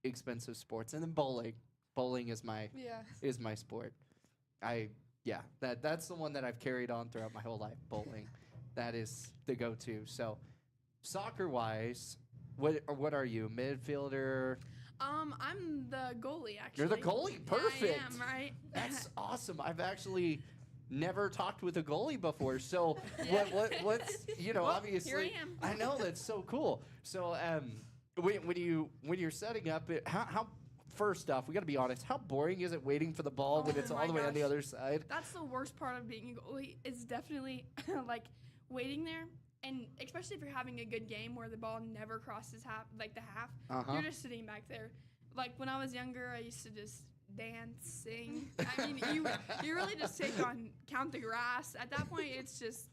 expensive sports, and then bowling. Bowling is my sport. That's the one that I've carried on throughout my whole life. Bowling, that is the go-to. So, soccer wise, what are you? Midfielder? I'm the goalie, actually. You're the goalie. Perfect. Yeah, I am, right? That's awesome. I've actually never talked with a goalie before. So what's obviously here I am. I know that's so cool. So when you're setting up it, how first off, we got to be honest, how boring is it waiting for the ball when it's all the way on the other side? That's the worst part of being a goalie is definitely like waiting there. And especially if you're having a good game where the ball never crosses the half, you're just sitting back there. Like when I was younger, I used to just dance, sing. I mean, you really just count the grass. At that point, it's just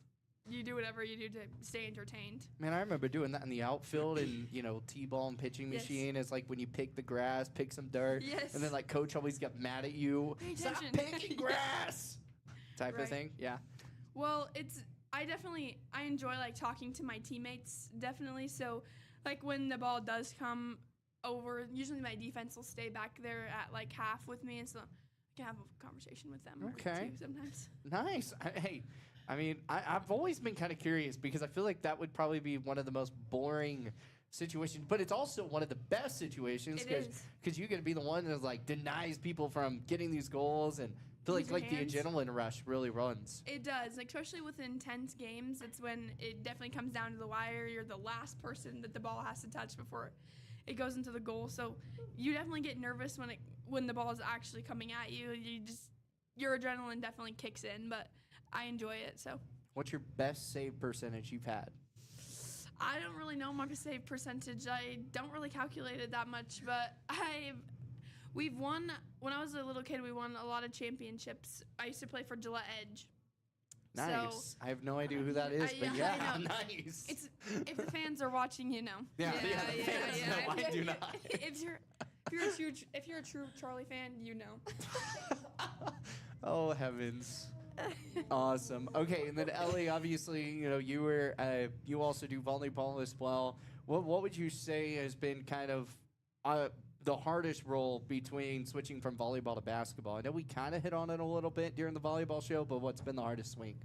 you do whatever you do to stay entertained. Man, I remember doing that in the outfield and T-ball and pitching Yes. machine is like when you pick the grass, pick some dirt, Yes. and then like coach always got mad at you. Pay Stop attention." picking grass, type Right. of thing. Yeah. Well, I enjoy like talking to my teammates, definitely. So, like when the ball does come over, usually my defense will stay back there at like half with me, and so I can have a conversation with them. Okay. Too, sometimes. Nice. I've always been kind of curious because I feel like that would probably be one of the most boring situations, but it's also one of the best situations It is. because you get to be the one that like denies people from getting these goals and feel Use like your the hands. adrenaline rush really runs. It does, like especially with intense games. It's when it definitely comes down to the wire. You're the last person that the ball has to touch before it goes into the goal. So you definitely get nervous when the ball is actually coming at you. Your adrenaline definitely kicks in, but I enjoy it. So What's your best save percentage you've had? I don't really know my save percentage. I don't really calculate it that much, but we've won. When I was a little kid, we won a lot of championships. I used to play for Gillette Edge. Nice. So, I have no idea who that is, but yeah, I know. nice. It's if the fans are watching, you know. Yeah, the fans know. I do not. If you're a true Charlie fan, you know. Oh heavens. Awesome. Okay, and then Ellie, obviously, you also do volleyball as well. What would you say has been kind of the hardest role between switching from volleyball to basketball? I know we kind of hit on it a little bit during the volleyball show, but what's been the hardest swing?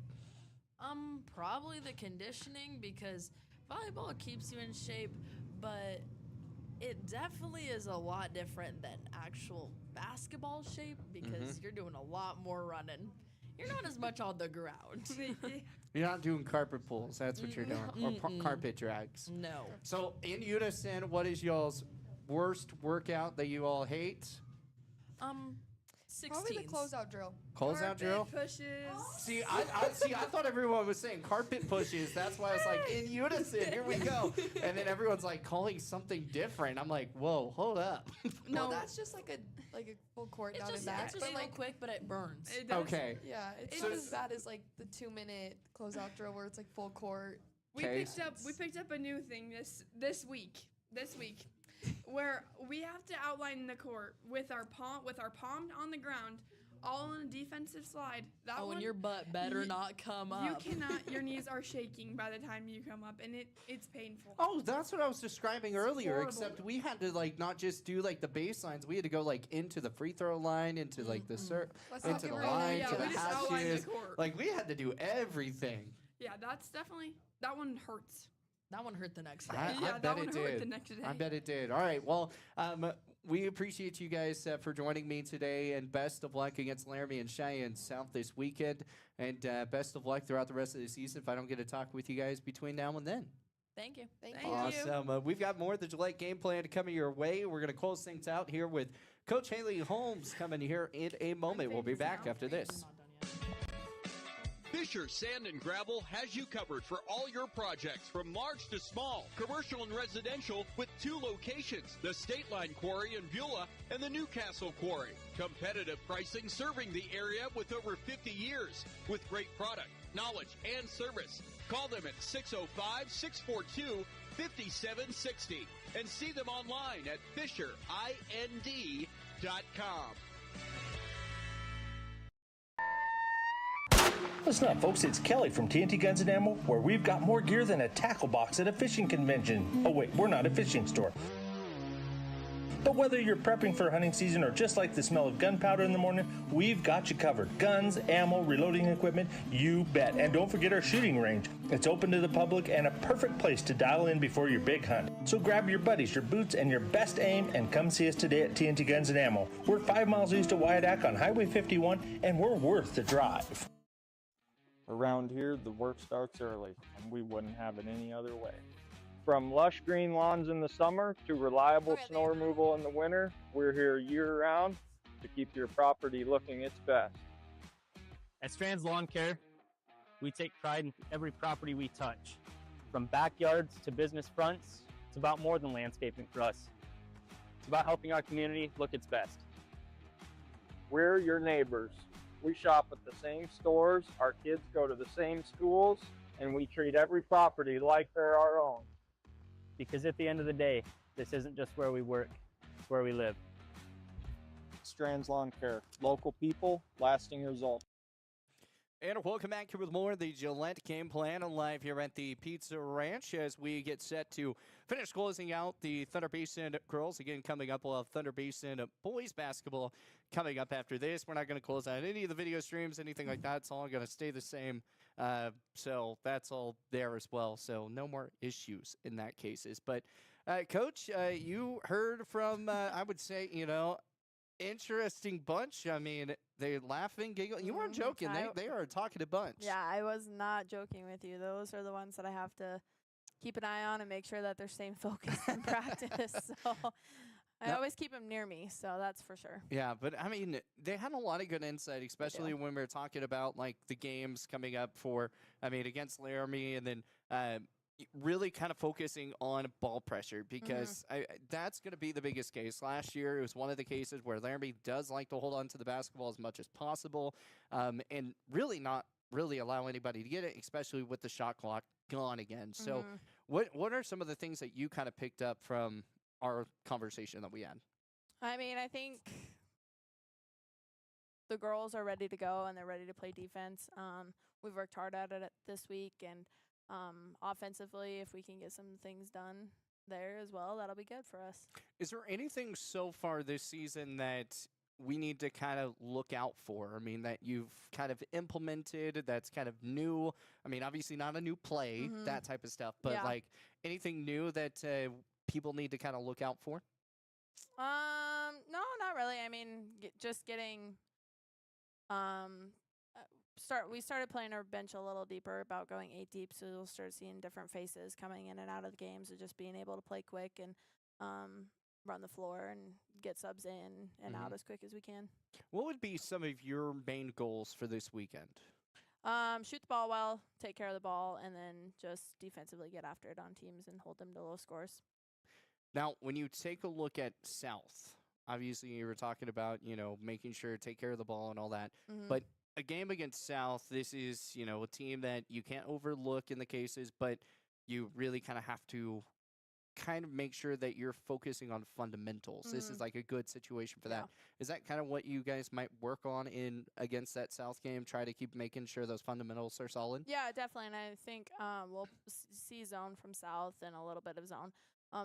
Probably the conditioning, because volleyball keeps you in shape, but it definitely is a lot different than actual basketball shape because you're doing a lot more running. You're not as much on the ground. You're not doing carpet pulls, that's what you're doing, or carpet drags. No. So, in unison, what is y'all's worst workout that you all hate? 16s. Probably the closeout drill. Closeout drill? Pushes. See, I thought everyone was saying carpet pushes. That's why I was like, in unison, here we go. And then everyone's like calling something different. I'm like, whoa, hold up. No, that's just like a full court It's down just, and back. it's just But real like, quick, but it burns. It does. Okay. yeah, it's So- not as bad as like the 2-minute closeout drill where it's like full court. We Okay. picked up a new thing this week, where we have to outline the court with our palm on the ground, all on a defensive slide. That Oh, one, and your butt better not come up. You cannot. Your knees are shaking by the time you come up, and it's painful. Oh, that's what I was describing earlier. horrible. Except we had to like not just do like the baselines. We had to go like into the free throw line, into like the Let's not into get the real line, yeah, to the we just outlined the hashes. court. Like we had to do everything. Yeah, that's definitely that one hurts. That one hurt the next day. I bet it did. The next day. I bet it did. All right. Well, we appreciate you guys for joining me today, and best of luck against Laramie and Cheyenne South this weekend, and best of luck throughout the rest of the season. If I don't get to talk with you guys between now and then. Thank you. Thank you. Awesome. We've got more of the Gillette Game Plan coming your way. We're going to close things out here with Coach Haley Holmes coming here in a moment. We'll be back after this. Fisher Sand and Gravel has you covered for all your projects from large to small, commercial and residential, with 2 locations, the State Line Quarry in Beulah and the Newcastle Quarry. Competitive pricing serving the area with over 50 years, with great product, knowledge, and service. Call them at 605-642-5760 and see them online at FisherIND.com. Listen up, folks. It's Kelly from TNT Guns and Ammo, where we've got more gear than a tackle box at a fishing convention. Oh, wait, we're not a fishing store. But whether you're prepping for hunting season or just like the smell of gunpowder in the morning, we've got you covered. Guns, ammo, reloading equipment, you bet. And don't forget our shooting range. It's open to the public and a perfect place to dial in before your big hunt. So grab your buddies, your boots, and your best aim and come see us today at TNT Guns and Ammo. We're 5 miles east of Wyandotte on Highway 51, and we're worth the drive. Around here, the work starts early, and we wouldn't have it any other way. From lush green lawns in the summer to reliable snow removal in the winter, we're here year-round to keep your property looking its best. At Strands Lawn Care, we take pride in every property we touch. From backyards to business fronts, it's about more than landscaping for us. It's about helping our community look its best. We're your neighbors. We shop at the same stores, our kids go to the same schools, and we treat every property like they're our own. Because at the end of the day, this isn't just where we work, it's where we live. Strands Lawn Care. Local people, lasting results. And welcome back here with more of the Gillette Game Plan live here at the Pizza Ranch as we get set to finish closing out the Thunder Basin girls. Again, coming up, we'll have Thunder Basin boys basketball coming up after this. We're not going to close out any of the video streams, anything like that. It's all going to stay the same. So that's all there as well. So no more issues in that cases. But, Coach, you heard from, I would say, interesting bunch. I mean, they're laughing, giggling. You weren't joking. They are a talkative bunch. Yeah, I was not joking with you. Those are the ones that I have to keep an eye on and make sure that they're staying focused in practice. So I always keep them near me, so that's for sure. Yeah, but I mean, they had a lot of good insight, especially when we were talking about like the games coming up for, against Laramie, and then really kind of focusing on ball pressure because that's going to be the biggest case. Last year, it was one of the cases where Laramie does like to hold on to the basketball as much as possible and really not really allow anybody to get it, especially with the shot clock gone again. So what are some of the things that you kind of picked up from our conversation that we had? I mean, I think the girls are ready to go and they're ready to play defense. We've worked hard at it this week, and offensively, if we can get some things done there as well, that'll be good for us. Is there anything so far this season that we need to kind of look out for? I mean, that you've kind of implemented that's kind of new? I mean, obviously not a new play, that type of stuff, but like anything new that people need to kind of look out for? No, not really. I mean, just getting we started playing our bench a little deeper, about going 8 deep, so you'll start seeing different faces coming in and out of the games, and just being able to play quick and run the floor and get subs in and out as quick as we can. What would be some of your main goals for this weekend? Shoot the ball well, take care of the ball, and then just defensively get after it on teams and hold them to low scores. Now, when you take a look at South, obviously you were talking about, making sure to take care of the ball and all that, but a game against South, this is, a team that you can't overlook in the cases, but you really kind of have to kind of make sure that you're focusing on fundamentals. This is like a good situation for that. Is that kind of what you guys might work on in against that South game? Try to keep making sure those fundamentals are solid? Yeah, definitely. And I think we'll see zone from South and a little bit of zone.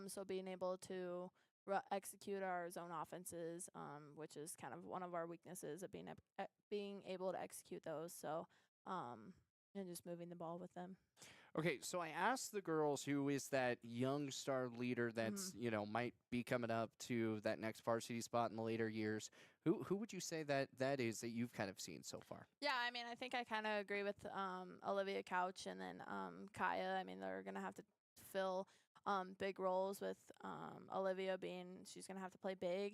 So being able to execute our zone offenses, which is kind of one of our weaknesses of being able to execute those. So, and just moving the ball with them. Okay, so I asked the girls who is that young star leader that's, might be coming up to that next varsity spot in the later years. Who would you say that is that you've kind of seen so far? Yeah, I mean, I think I kind of agree with Olivia Couch and then Kaya. I mean, they're going to have to fill big roles with Olivia she's going to have to play big.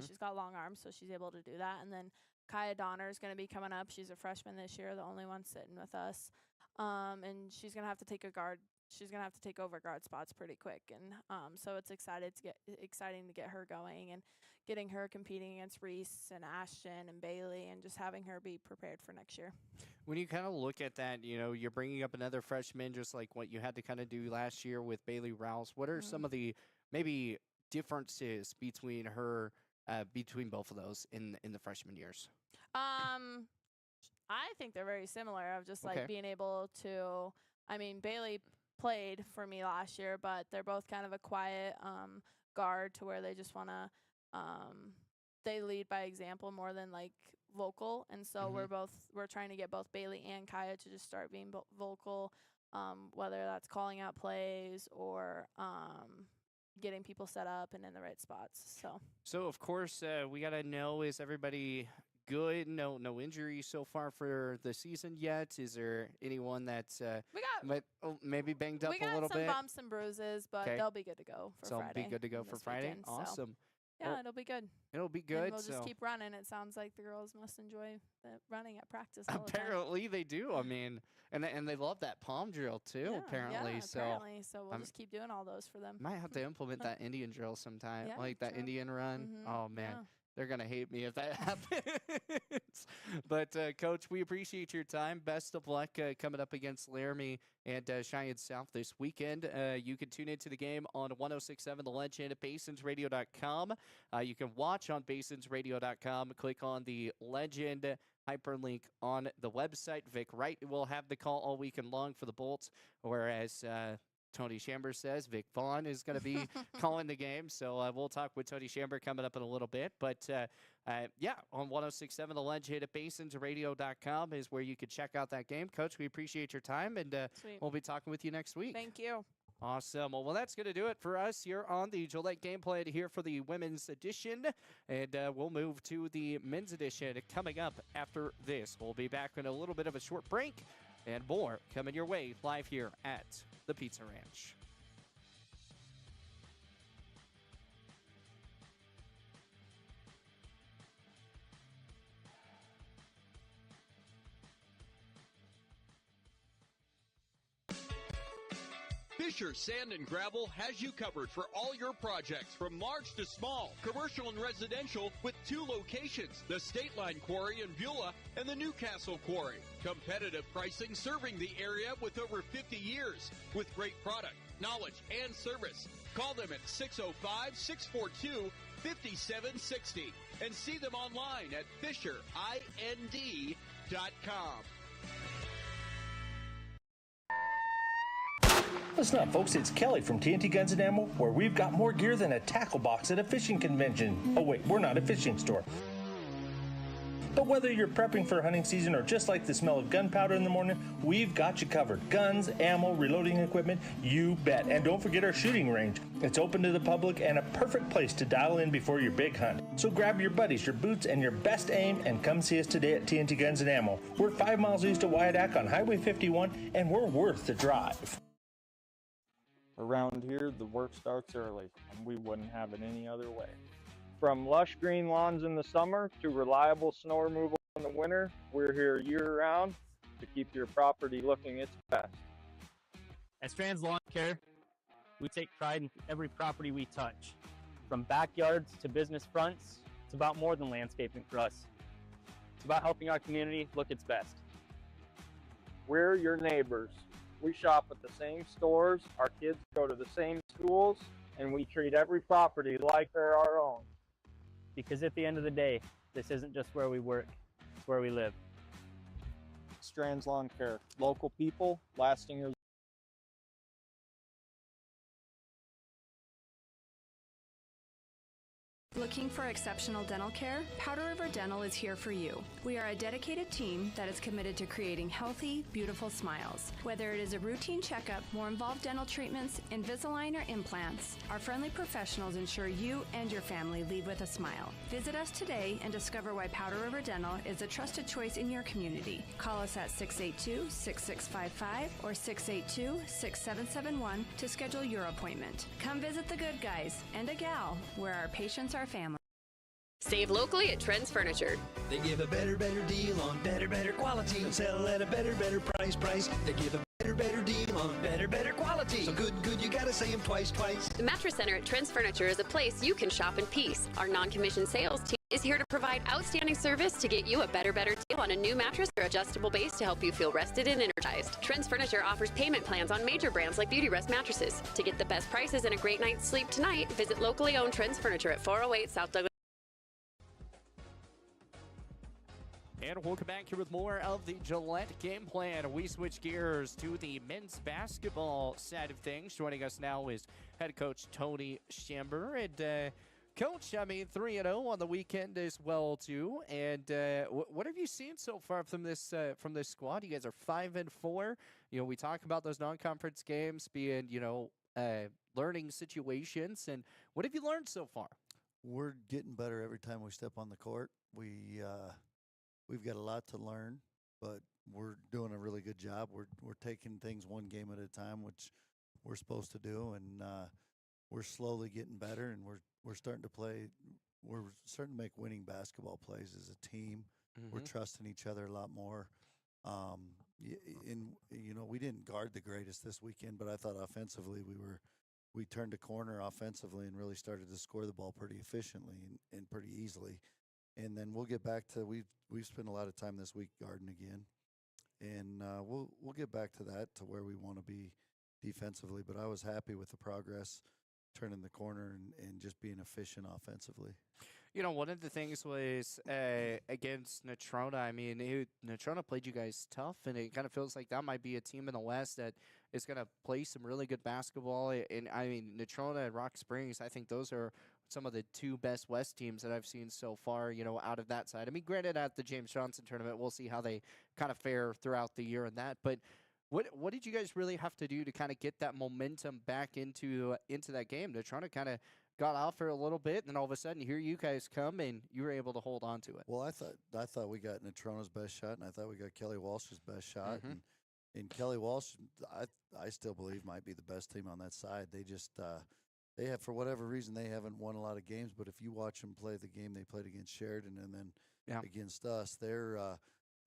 She's got long arms, so she's able to do that. And then Kaya Donner is going to be coming up. She's a freshman this year, the only one sitting with us. And she's going to have to take a guard. She's going to have to take over guard spots pretty quick. And so it's exciting to get her going and getting her competing against Reese and Ashton and Bailey and just having her be prepared for next year. When you kind of look at that, you're bringing up another freshman just like what you had to kind of do last year with Bailey Rouse. What are some of the maybe differences between her, between both of those in the freshman years? I think they're very similar of just like being able to, I mean, Bailey played for me last year, but they're both kind of a quiet guard to where they just want to, they lead by example more than like vocal. And so we're trying to get both Bailey and Kaya to just start being vocal, whether that's calling out plays or getting people set up and in the right spots. So of course, we got to know, is everybody good? No injuries so far for the season yet. Is there anyone that's maybe banged up a little bit? We got some bumps and bruises, but they'll be good to go for Friday. So be good to go for Friday. Weekend, awesome. Yeah, it'll be good. It'll be good. And we'll just keep running. It sounds like the girls must enjoy running at practice all the time. Apparently they do. I mean, and they love that palm drill too. Apparently, so we'll just keep doing all those for them. Might have to implement that Indian drill sometime, like that Indian run. Oh man. Yeah. They're going to hate me if that happens. But, Coach, we appreciate your time. Best of luck coming up against Laramie and Cheyenne South this weekend. You can tune into the game on 106.7 The Legend at basinsradio.com. You can watch on basinsradio.com. Click on the Legend hyperlink on the website. Vic Wright will have the call all weekend long for the Bolts, whereas Tony Chambers says Vic Vaughn is going to be calling the game. So we'll talk with Tony Chambers coming up in a little bit. But, on 106.7 The Legend at basinsradio.com is where you can check out that game. Coach, we appreciate your time, and we'll be talking with you next week. Thank you. Awesome. Well, that's going to do it for us here on the Gillette Game Plan here for the women's edition. And we'll move to the men's edition coming up after this. We'll be back in a little bit of a short break and more coming your way live here at the Pizza Ranch. Fisher Sand and Gravel has you covered for all your projects from large to small, commercial and residential with 2 locations, the State Line Quarry in Beulah and the Newcastle Quarry. Competitive pricing serving the area with over 50 years with great product, knowledge, and service. Call them at 605-642-5760 and see them online at FisherIND.com. Listen up, folks. It's Kelly from TNT Guns and Ammo, where we've got more gear than a tackle box at a fishing convention. Oh, wait, we're not a fishing store. But whether you're prepping for hunting season or just like the smell of gunpowder in the morning, we've got you covered. Guns, ammo, reloading equipment, you bet. And don't forget our shooting range. It's open to the public and a perfect place to dial in before your big hunt. So grab your buddies, your boots, and your best aim and come see us today at TNT Guns and Ammo. We're 5 miles east of Wyandotte on Highway 51, and we're worth the drive. Around here, the work starts early, and we wouldn't have it any other way. From lush green lawns in the summer to reliable snow removal in the winter, we're here year-round to keep your property looking its best. At Strands Lawn Care, we take pride in every property we touch. From backyards to business fronts, it's about more than landscaping for us. It's about helping our community look its best. We're your neighbors. We shop at the same stores, our kids go to the same schools, and we treat every property like they're our own. Because at the end of the day, this isn't just where we work, it's where we live. Strands Lawn Care, local people, lasting results. Looking for exceptional dental care? Powder River Dental is here for you. We are a dedicated team that is committed to creating healthy, beautiful smiles. Whether it is a routine checkup, more involved dental treatments, Invisalign, or implants, our friendly professionals ensure you and your family leave with a smile. Visit us today and discover why Powder River Dental is a trusted choice in your community. Call us at 682-6655 or 682-6771 to schedule your appointment. Come visit the good guys and a gal where our patients are family. Save locally at Trends Furniture. They give a better deal on better quality. Sell at a better price. They give a better deal on better quality. So good, you gotta say them twice. The Mattress Center at Trends Furniture is a place you can shop in peace. Our non-commissioned sales team is here to provide outstanding service to get you a better deal on a new mattress or adjustable base to help you feel rested and energized. Trends Furniture offers payment plans on major brands like Beauty Rest mattresses. To get the best prices and a great night's sleep tonight, visit locally owned Trends Furniture at 408 South Douglas. And we'll come back here with more of the Gillette Game Plan. We switch gears to the men's basketball side of things. Joining us now is head coach Tony Shamber. And coach, I mean, 3-0 on the weekend as well too. And what have you seen so far from this squad? You guys are 5-4. You know, we talk about those non-conference games being, learning situations. And what have you learned so far? We're getting better every time we step on the court. We've got a lot to learn, but we're doing a really good job. We're taking things one game at a time, which we're supposed to do, and we're slowly getting better. And we're starting to play. We're starting to make winning basketball plays as a team. Mm-hmm. We're trusting each other a lot more. We didn't guard the greatest this weekend, but I thought offensively we turned a corner offensively and really started to score the ball pretty efficiently and pretty easily. And then we'll get back to we've spent a lot of time this week guarding again, and we'll get back to that, to where we want to be defensively. But I was happy with the progress, turning the corner and just being efficient offensively. You know, one of the things was against Natrona. I mean, Natrona played you guys tough, and it kind of feels like that might be a team in the West that is going to play some really good basketball. And I mean, Natrona and Rock Springs, I think those are some of the two best West teams that I've seen so far, out of that side. I mean, granted, at the James Johnson tournament, we'll see how they kind of fare throughout the year and that. But what did you guys really have to do to kind of get that momentum back into that game? Natrona kind of got off for a little bit, and then all of a sudden, here you guys come, and you were able to hold on to it. Well, I thought we got Natrona's best shot, and I thought we got Kelly Walsh's best shot. Mm-hmm. And Kelly Walsh, I still believe, might be the best team on that side. They just they have, for whatever reason, they haven't won a lot of games. But if you watch them play the game they played against Sheridan and then against us, they're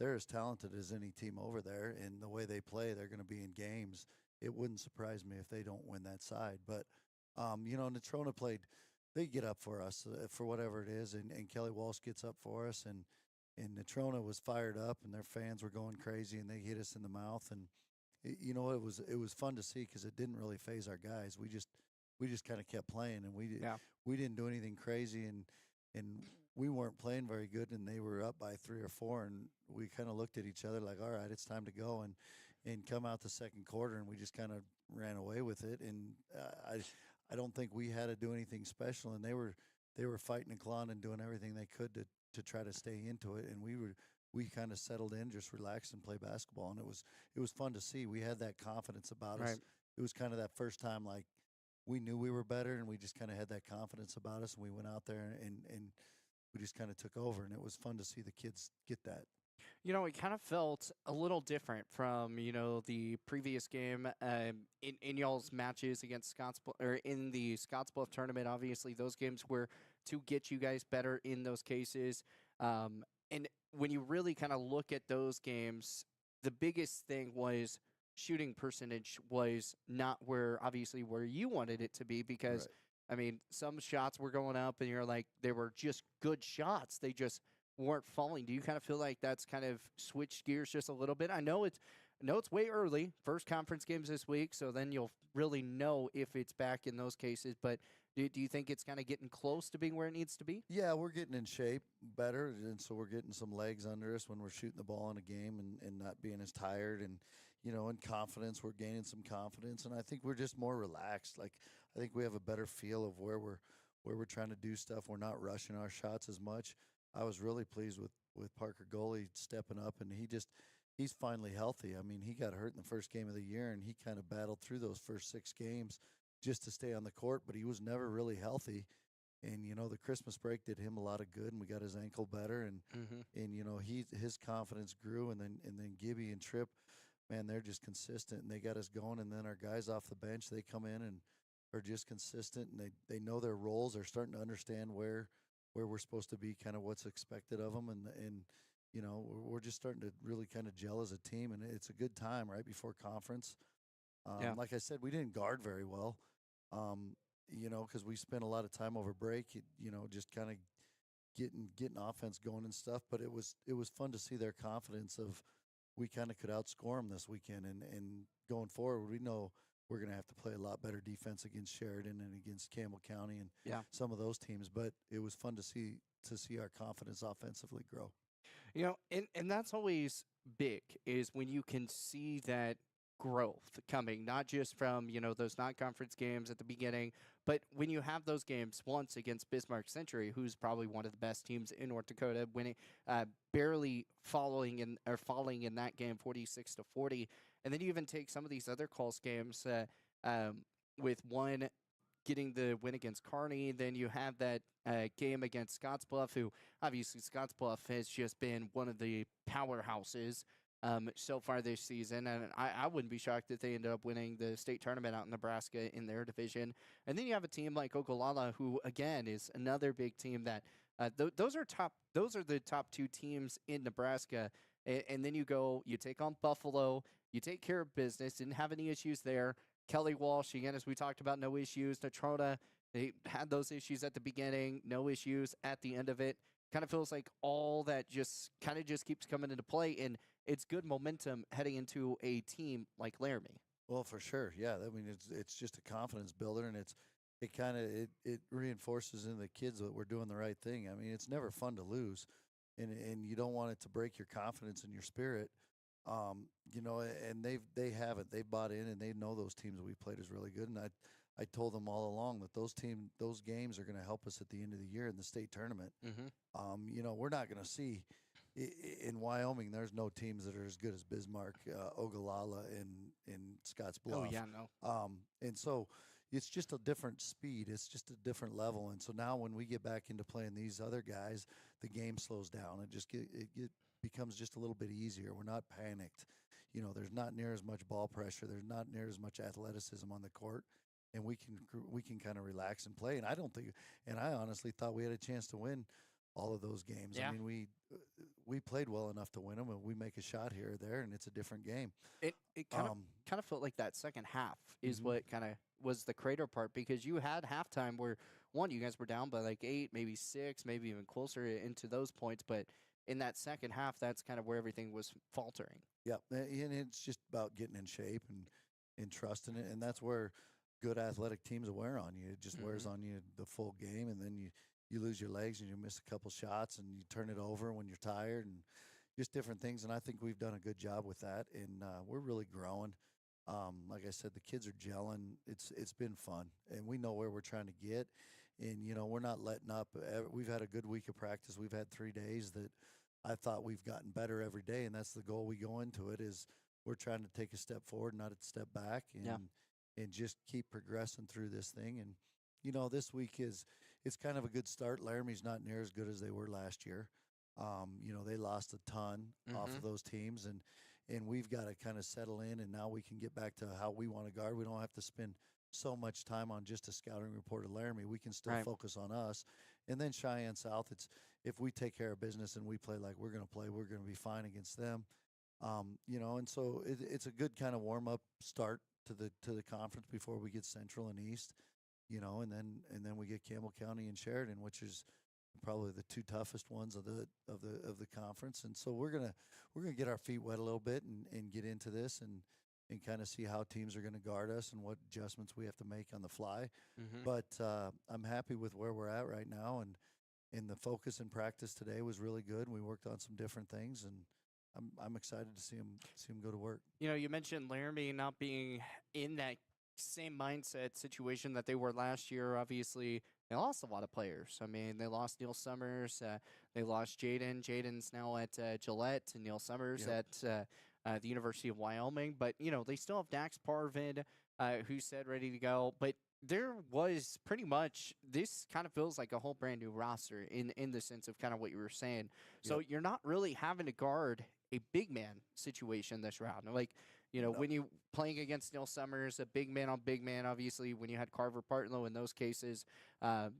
as talented as any team over there. And the way they play, they're going to be in games. It wouldn't surprise me if they don't win that side. But Natrona played. They get up for us for whatever it is, and Kelly Walsh gets up for us, and Natrona was fired up, and their fans were going crazy, and they hit us in the mouth, and it was fun to see because it didn't really phase our guys. We just kind of kept playing, and we didn't do anything crazy, and we weren't playing very good, and they were up by 3 or 4, and we kind of looked at each other like, all right, it's time to go, and come out the second quarter, and we just kind of ran away with it, and I don't think we had to do anything special, and they were fighting and clawing and doing everything they could to try to stay into it, and we kind of settled in, just relaxed and play basketball, and it was fun to see. We had that confidence about us. It was kind of that first time, like, we knew we were better, and we just kind of had that confidence about us, and we went out there and we just kind of took over, and it was fun to see the kids get that. It kind of felt a little different from, the previous game in y'all's matches against Scottsbluff, or in the Scottsbluff tournament. Obviously, those games were to get you guys better in those cases. And when you really kind of look at those games, the biggest thing was shooting percentage was not where you wanted it to be, because, I mean, some shots were going up, and you're like, they were just good shots. They just weren't falling. Do you kind of feel like that's kind of switched gears just a little bit? I know it's know it's way early, first conference games this week, so then you'll really know if it's back in those cases. But do you think it's kind of getting close to being where it needs to be? Yeah, we're getting in shape better, and so we're getting some legs under us when we're shooting the ball in a game and not being as tired. And, in confidence, we're gaining some confidence. And I think we're just more relaxed. Like, I think we have a better feel of where we're trying to do stuff. We're not rushing our shots as much. I was really pleased with Parker Goalie stepping up, and he's finally healthy. I mean, he got hurt in the first game of the year, and he kind of battled through those first 6 games just to stay on the court, but he was never really healthy. And, the Christmas break did him a lot of good, and we got his ankle better, and his confidence grew, and then Gibby and Tripp, man, they're just consistent, and they got us going. And then our guys off the bench, they come in and are just consistent, and they know their roles. They're starting to understand where we're supposed to be, kind of what's expected of them, and we're just starting to really kind of gel as a team, and it's a good time right before conference. Like I said, we didn't guard very well, because we spent a lot of time over break, just kind of getting offense going and stuff. But it was fun to see their confidence of we kind of could outscore them this weekend, and going forward, we know we're going to have to play a lot better defense against Sheridan and against Campbell County and some of those teams. But it was fun to see our confidence offensively grow. And that's always big, is when you can see that growth coming, not just from, those non-conference games at the beginning, but when you have those games once against Bismarck Century, who's probably one of the best teams in North Dakota, winning, barely falling in that game 46-40. And then you even take some of these other close games, with one getting the win against Kearney. Then you have that game against Scottsbluff, who obviously Scottsbluff has just been one of the powerhouses so far this season. And I wouldn't be shocked if they ended up winning the state tournament out in Nebraska in their division. And then you have a team like Ogallala, who, again, is another big team that those are the top 2 teams in Nebraska. And then you take on Buffalo, you take care of business, didn't have any issues there. Kelly Walsh, again, as we talked about, no issues. Natrona, they had those issues at the beginning, no issues at the end of it. Kind of feels like all that just keeps coming into play, and it's good momentum heading into a team like Laramie. Well, for sure, yeah. I mean, it's just a confidence builder, and it reinforces in the kids that we're doing the right thing. I mean, it's never fun to lose, and you don't want it to break your confidence and your spirit. And they haven't. They bought in, and they know those teams that we played is really good. And I told them all along that those games are going to help us at the end of the year in the state tournament. We're not going to see in Wyoming. There's no teams that are as good as Bismarck, Ogallala, and Scottsbluff. Oh yeah, no. And so it's just a different speed. It's just a different level. And so now when we get back into playing these other guys, the game slows down. It becomes just a little bit easier. We're not panicked. There's not near as much ball pressure. There's not near as much athleticism on the court, and we can kind of relax and play. And I honestly thought we had a chance to win all of those games. Yeah. I mean, we played well enough to win them, and we make a shot here or there, and it's a different game. It kind of felt like that second half is what kind of was the crater part, because you had halftime where you guys were down by like 8, maybe 6, maybe even closer into those points, but in that second half, that's kind of where everything was faltering. Yeah, and it's just about getting in shape and trusting it, and that's where good athletic teams wear on you. It just wears on you the full game, and then you lose your legs and you miss a couple shots and you turn it over when you're tired and just different things. And I think we've done a good job with that, and we're really growing. Like I said, the kids are gelling. It's been fun, and we know where we're trying to get. And, we're not letting up. We've had a good week of practice. We've had 3 days that I thought we've gotten better every day, and that's the goal we go into it, is we're trying to take a step forward, not a step back, and just keep progressing through this thing. And, this week it's kind of a good start. Laramie's not near as good as they were last year. They lost a ton off of those teams, and we've got to kind of settle in, and now we can get back to how we want to guard. We don't have to spend so much time on just a scouting report of Laramie. We can still focus on us. And then Cheyenne South, if we take care of business and we play like we're going to play, we're going to be fine against them. And so it's a good kind of warm-up start to the conference before we get Central and East, and then we get Campbell County and Sheridan, which is probably the two toughest ones of the conference. And so we're gonna get our feet wet a little bit and get into this and kind of see how teams are going to guard us and what adjustments we have to make on the fly. But I'm happy with where we're at right now, and the focus in practice today was really good. We worked on some different things, and I'm excited to see him go to work. You know, you mentioned Laramie not being in that same mindset situation that they were last year. Obviously, they lost a lot of players. I mean, they lost Neil Summers. They lost Jaden. Jaden's now at Gillette, and Neil Summers at the University of Wyoming. But, you know, they still have Dax Parvin, who's said ready to go. But there was pretty much, this kind of feels like a whole brand new roster in the sense of kind of what you were saying. So you're not really having to guard a big man situation this round. Like, you know, when you playing against Neil Summers, a big man on big man, obviously when you had Carver Partlow in those cases,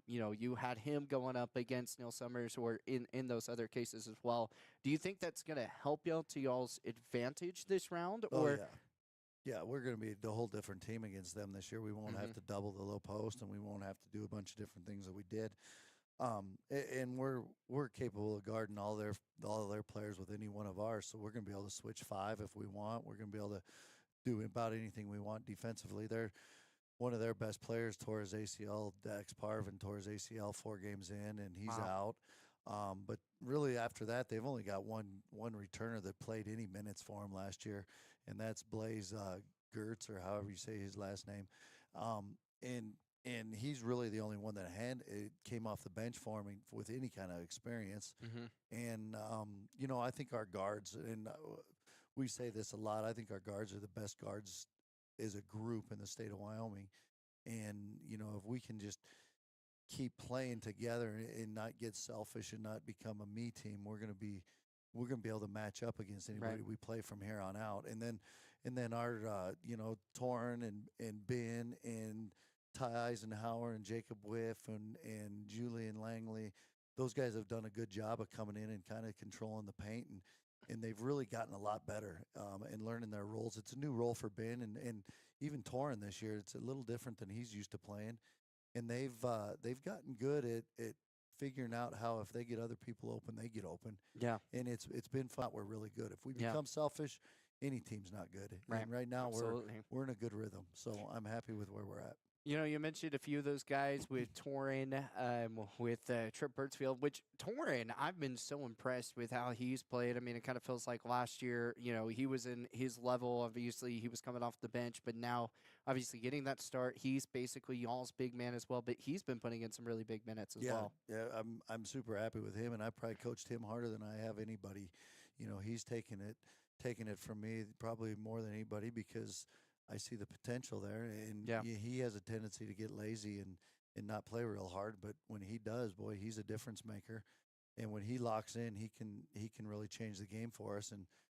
you know, you had him going up against Neil Summers or in those other cases as well. Do you think that's going to help y'all to y'all's advantage this round? Or Yeah, we're going to be a whole different team against them this year. We won't have to double the low post, and we won't have to do a bunch of different things that we did. And we're capable of guarding all their players with any one of ours. So we're going to be able to switch five if we want. We're going to be able to do about anything we want defensively. They're one of their best players tore his ACL. Dax Parvin tore his ACL 4 games in, and he's out. But really, after that, they've only got one returner that played any minutes for him last year, and that's Blaze Gertz, or however you say his last name. And he's really the only one that came off the bench for him with any kind of experience. And, you know, I think our guards, and we say this a lot, I think our guards are the best guards as a group in the state of Wyoming. And, you know, if we can just keep playing together and not get selfish and not become a me team, we're going to be able to match up against anybody we play from here on out. And then our, you know, Torrin and Ben and Ty Eisenhower and Jacob Whiff and Julian Langley, those guys have done a good job of coming in and kind of controlling the paint, and they've really gotten a lot better and learning their roles. It's a new role for Ben and even Torrin this year. It's a little different than he's used to playing, and they've gotten good at figuring out how if they get other people open, they get open. Yeah, and it's been fun. We're really good. If we become selfish, any team's not good. And right now we're in a good rhythm. So I'm happy with where we're at. You know, you mentioned a few of those guys with Torrin, with Trip Birdsfield, which Torrin, I've been so impressed with how he's played. I mean, it kind of feels like last year, you know, he was in his level. Obviously, he was coming off the bench, but now, obviously, getting that start, he's basically y'all's big man as well, but he's been putting in some really big minutes as well. Yeah, I'm super happy with him, and I probably coached him harder than I have anybody. You know, he's taken it from me probably more than anybody because I see the potential there, and he has a tendency to get lazy and not play real hard. But when he does, boy, he's a difference maker. And when he locks in, he can really change the game for us.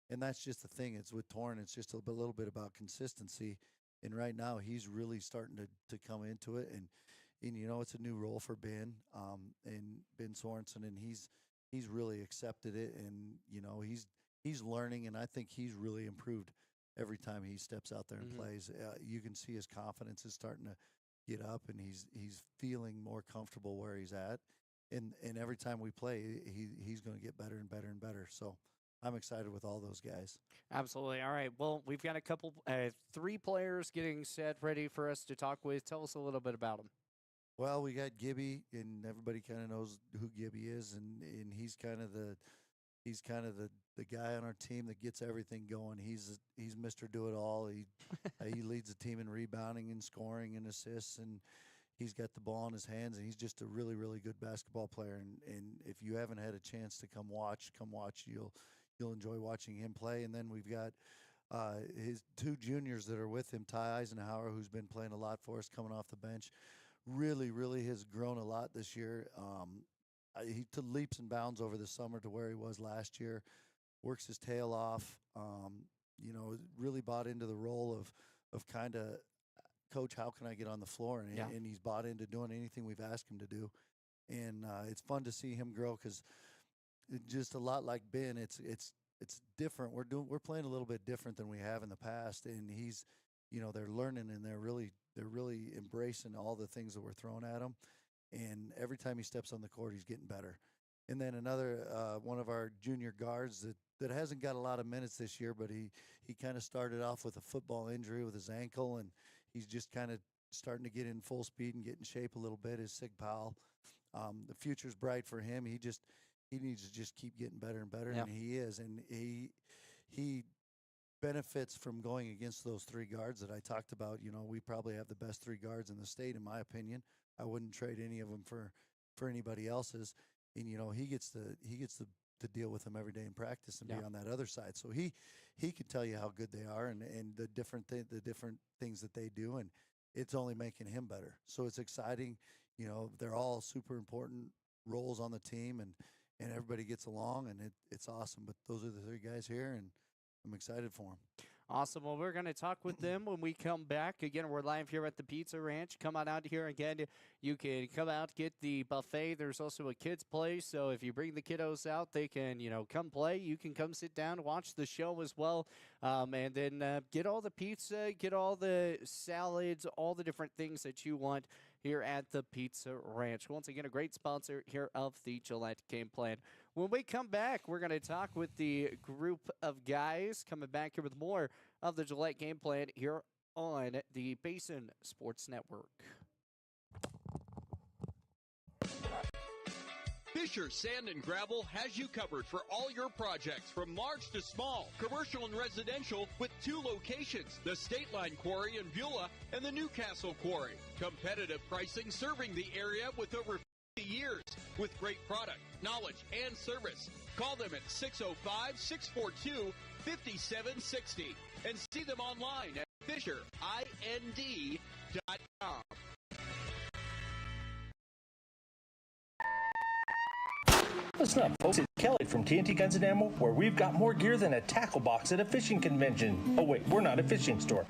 And that's just the thing. It's with Torrin, it's just a little bit about consistency. And right now, he's really starting to come into it. And you know, it's a new role for Ben and Ben Sorensen, and he's really accepted it. And you know, he's learning, and I think he's really improved every time he steps out there and plays. You can see his confidence is starting to get up, and he's feeling more comfortable where he's at. And every time we play, he's going to get better and better and better. So I'm excited with all those guys. Absolutely. All right. Well, we've got a couple, 3 players getting set, ready for us to talk with. Tell us a little bit about them. Well, we got Gibby, and everybody kind of knows who Gibby is, and he's kind of the guy on our team that gets everything going. He's Mr. Do-It-All. He leads the team in rebounding and scoring and assists, and he's got the ball in his hands, and he's just a really, really good basketball player. And if you haven't had a chance to come watch. You'll enjoy watching him play. And then we've got his 2 juniors that are with him, Ty Eisenhower, who's been playing a lot for us coming off the bench. Really, really has grown a lot this year. He took leaps and bounds over the summer to where he was last year. Works his tail off. You know, really bought into the role of kind of, Coach, how can I get on the floor? And he's bought into doing anything we've asked him to do. And it's fun to see him grow because just a lot like Ben, it's different. We're playing a little bit different than we have in the past, and he's, you know, they're learning and they're really embracing all the things that we're throwing at them. and every time he steps on the court, he's getting better. And then another one of our junior guards that hasn't got a lot of minutes this year, but he kind of started off with a football injury with his ankle, and he's just kind of starting to get in full speed and get in shape a little bit, is Sig Powell. The future's bright for him. He needs to just keep getting better and better, and he is. And he benefits from going against those three guards that I talked about. You know, we probably have the best three guards in the state, in my opinion. I wouldn't trade any of them for anybody else's. And you know, he gets to deal with them every day in practice and be on that other side. So he could tell you how good they are and the different things that they do, and it's only making him better. So it's exciting. You know, they're all super important roles on the team, and everybody gets along, and it's awesome. But those are the three guys here, and I'm excited for them. Awesome. Well, we're going to talk with them when we come back. Again, we're live here at the Pizza Ranch. Come on out here again. You can come out, get the buffet. There's also a kids' place, so if you bring the kiddos out, they can, come play. You can come sit down, watch the show as well, and then get all the pizza, get all the salads, all the different things that you want here at the Pizza Ranch. Once again, a great sponsor here of the Gillette Game Plan. When we come back, we're going to talk with the group of guys coming back here with more of the Gillette Game Plan here on the Basin Sports Network. Fisher Sand and Gravel has you covered for all your projects from large to small, commercial and residential, with 2 locations, the State Line Quarry in Beulah and the Newcastle Quarry. Competitive pricing serving the area with over 50 years with great product, knowledge, and service. Call them at 605-642-5760 and see them online at FisherIND.com. Listen up, folks. It's Kelly from TNT Guns and Ammo, where we've got more gear than a tackle box at a fishing convention. Oh, wait, we're not a fishing store.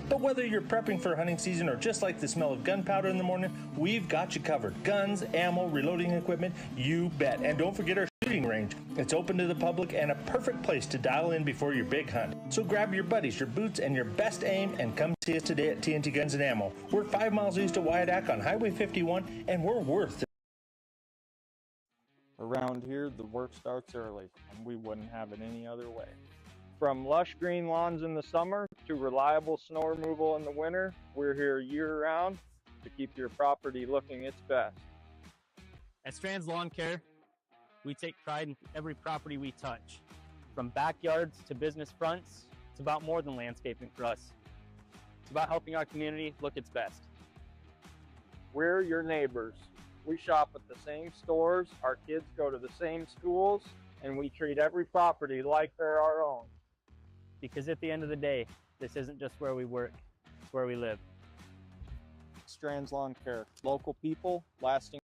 But whether you're prepping for hunting season or just like the smell of gunpowder in the morning, we've got you covered. Guns, ammo, reloading equipment, you bet. And don't forget our shooting range. It's open to the public and a perfect place to dial in before your big hunt. So grab your buddies, your boots, and your best aim and come see us today at TNT Guns and Ammo. We're 5 miles east of Wyandotte on Highway 51, and we're worth it. Around here, the work starts early, and we wouldn't have it any other way. From lush green lawns in the summer to reliable snow removal in the winter, we're here year-round to keep your property looking its best. At Strands Lawn Care, we take pride in every property we touch. From backyards to business fronts, it's about more than landscaping for us. It's about helping our community look its best. We're your neighbors. We shop at the same stores, our kids go to the same schools, and we treat every property like they're our own. Because at the end of the day, this isn't just where we work, it's where we live. Strands Lawn Care. Local people, lasting.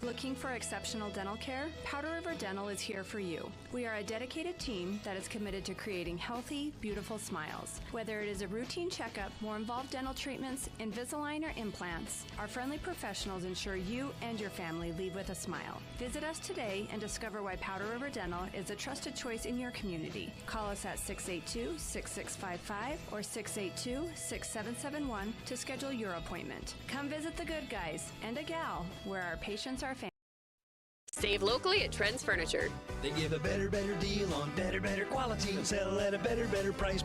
Looking for exceptional dental care? Powder River Dental is here for you. We are a dedicated team that is committed to creating healthy, beautiful smiles. Whether it is a routine checkup, more involved dental treatments, Invisalign, or implants, our friendly professionals ensure you and your family leave with a smile. Visit us today and discover why Powder River Dental is a trusted choice in your community. Call us at 682-6655 or 682-6771 to schedule your appointment. Come visit the good guys and a gal where our patients are family. Save locally at Trends Furniture. They give a better deal on better quality. They'll sell at a better price.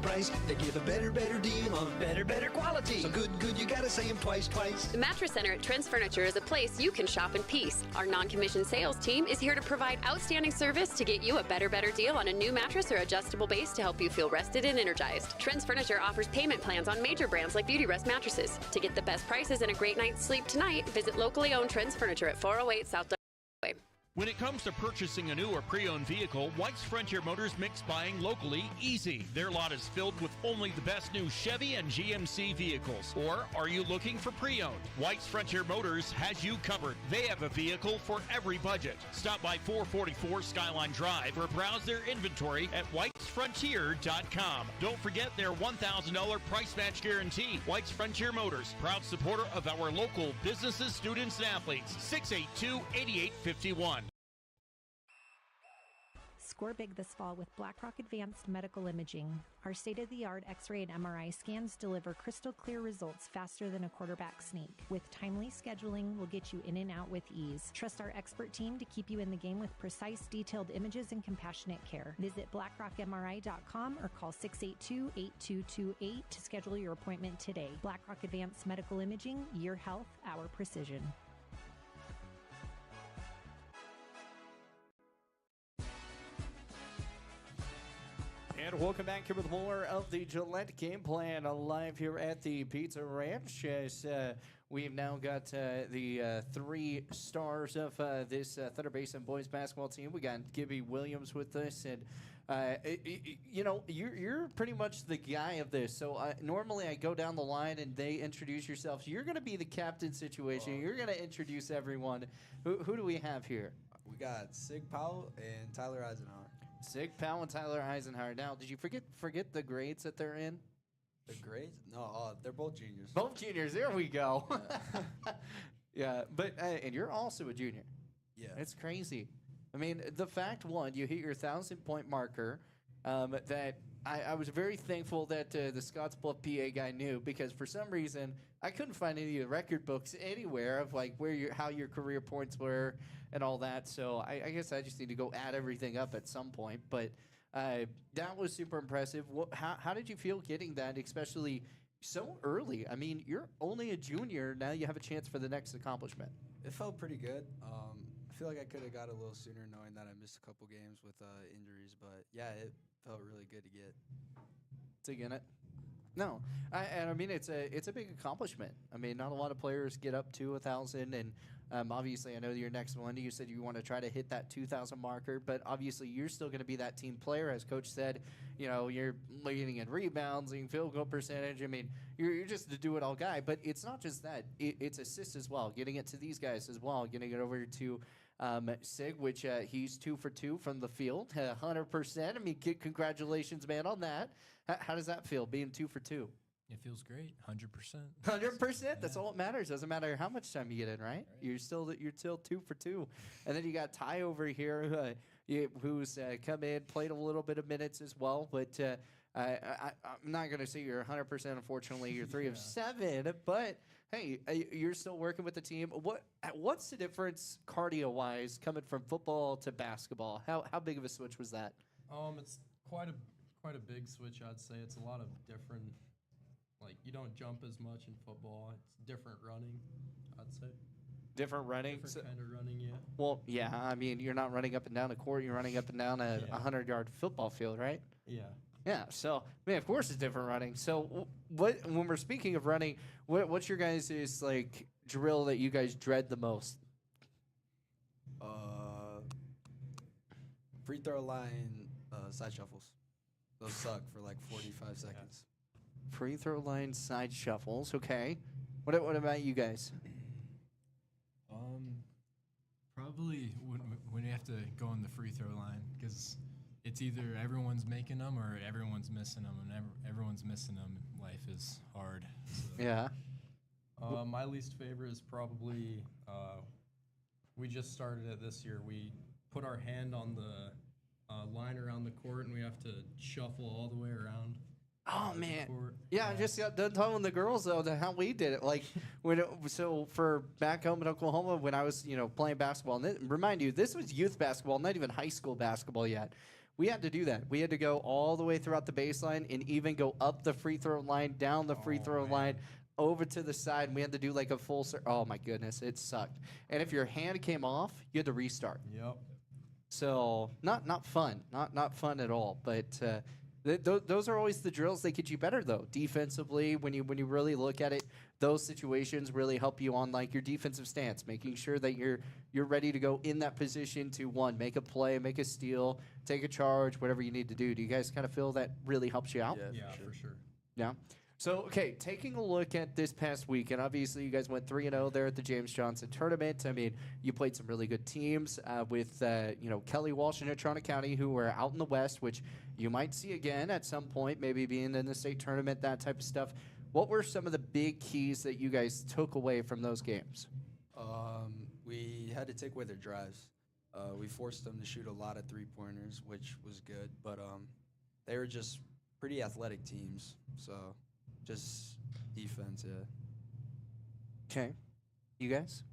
They give a better deal on better quality. So good, you gotta say them twice. The Mattress Center at Trends Furniture is a place you can shop in peace. Our non-commissioned sales team is here to provide outstanding service to get you a better deal on a new mattress or adjustable base to help you feel rested and energized. Trends Furniture offers payment plans on major brands like Beauty Rest mattresses. To get the best prices and a great night's sleep tonight, visit locally owned Trends Furniture at 408 South Highway. When it comes to purchasing a new or pre-owned vehicle, White's Frontier Motors makes buying locally easy. Their lot is filled with only the best new Chevy and GMC vehicles. Or are you looking for pre-owned? White's Frontier Motors has you covered. They have a vehicle for every budget. Stop by 444 Skyline Drive or browse their inventory at whitesfrontier.com. Don't forget their $1,000 price match guarantee. White's Frontier Motors, proud supporter of our local businesses, students, and athletes. 682-8851. Score big this fall with BlackRock Advanced Medical Imaging. Our state-of-the-art X-ray and MRI scans deliver crystal clear results faster than a quarterback sneak. With timely scheduling, we'll get you in and out with ease. Trust our expert team to keep you in the game with precise, detailed images and compassionate care. Visit blackrockmri.com or call 682-8228 to schedule your appointment today. BlackRock Advanced Medical Imaging, your health, our precision. And welcome back here with more of the Gillette Game Plan live here at the Pizza Ranch. As we've now got the 3 stars of this Thunder Basin boys basketball team. We got Gibby Williams with us, and you know, you're pretty much the guy of this. So normally I go down the line and they introduce yourselves. You're going to be the captain situation. You're going to introduce everyone. Who do we have here? We got Sig Powell and Tyler Eisenhower. Sig Powell and Tyler Eisenhower. Now, did you forget the grades that they're in? The grades? No, they're both juniors. Both juniors. There we go. Yeah, but and you're also a junior. Yeah, it's crazy. I mean, the fact you hit your 1,000-point marker. That I was very thankful that the Scottsbluff, PA guy knew, because for some reason I couldn't find any of the record books anywhere of like how your career points were and all that. So I guess I just need to go add everything up at some point. But that was super impressive. How did you feel getting that, especially so early? I mean, you're only a junior. Now you have a chance for the next accomplishment. It felt pretty good. I feel like I could have got a little sooner, knowing that I missed a couple games with injuries. But yeah, it felt really good to get. Digging it. No, and I mean it's a big accomplishment. I mean, not a lot of players get up to 1,000, and obviously I know your next one. You said you want to try to hit that 2,000 marker, but obviously you're still going to be that team player, as Coach said. You know, you're leading in rebounds, and field goal percentage. I mean, you're just a do-it-all guy. But it's not just that; it's assists as well. Getting it to these guys as well. Getting it over to Sig, which he's 2 for 2 from the field, 100%. I mean, congratulations, man, on that. How does that feel, being 2 for 2? It feels great, 100%. 100%. That's all that matters. Doesn't matter how much time you get in, right? You're still 2 for 2. And then you got Ty over here, who's come in, played a little bit of minutes as well, but. I'm not going to say you're 100%. Unfortunately, you're 3 of 7. But hey, you're still working with the team. What's the difference cardio-wise coming from football to basketball? How big of a switch was that? It's quite a big switch. I'd say it's a lot of different. Like, you don't jump as much in football. It's different running, I'd say. Different running? Different kind of running, yeah. Well, yeah. I mean, you're not running up and down a court. You're running up and down a 100-yard football field, right? Yeah. Yeah, so, I mean, of course it's different running. So, when we're speaking of running, what's your guys' like drill that you guys dread the most? Free throw line side shuffles. Those suck for like 45 seconds. Free throw line side shuffles. Okay. What about you guys? Probably when you have to go on the free throw line, because it's either everyone's making them or everyone's missing them, and everyone's missing them. Life is hard. So. Yeah. My least favorite is probably we just started it this year. We put our hand on the line around the court, and we have to shuffle all the way around. Oh man, yeah! I just got done telling the girls though how we did it. Like so for back home in Oklahoma when I was playing basketball. And remind you, this was youth basketball, not even high school basketball yet. We had to do that. We had to go all the way throughout the baseline and even go up the free throw line, down the free throw line, over to the side. And we had to do like a full oh my goodness, it sucked. And if your hand came off, you had to restart. Yep. So not fun, not fun at all. But those are always the drills that get you better though. Defensively, when you really look at it, those situations really help you on like your defensive stance, making sure that you're ready to go in that position to make a play, make a steal, take a charge, whatever you need to do. Do you guys kind of feel that really helps you out? Yeah, for sure. Yeah. So, okay, taking a look at this past week, and obviously you guys went 3-0 there at the James Johnson tournament. I mean, you played some really good teams with, Kelly Walsh and Natrona County, who were out in the West, which you might see again at some point, maybe being in the state tournament, that type of stuff. What were some of the big keys that you guys took away from those games? We had to take away their drives. We forced them to shoot a lot of 3-pointers, which was good. But they were just pretty athletic teams. So just defense, yeah. Okay. You guys?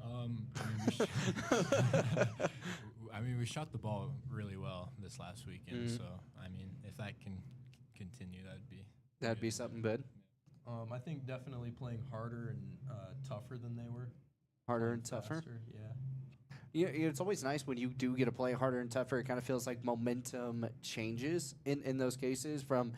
I mean, we shot the ball really well this last weekend. Mhm. So, I mean, if that can continue, That'd be something good. I think definitely playing harder and tougher than they were. Harder Playing and tougher? faster, yeah. Yeah, it's always nice when you do get to play harder and tougher. It kind of feels like momentum changes in those cases from,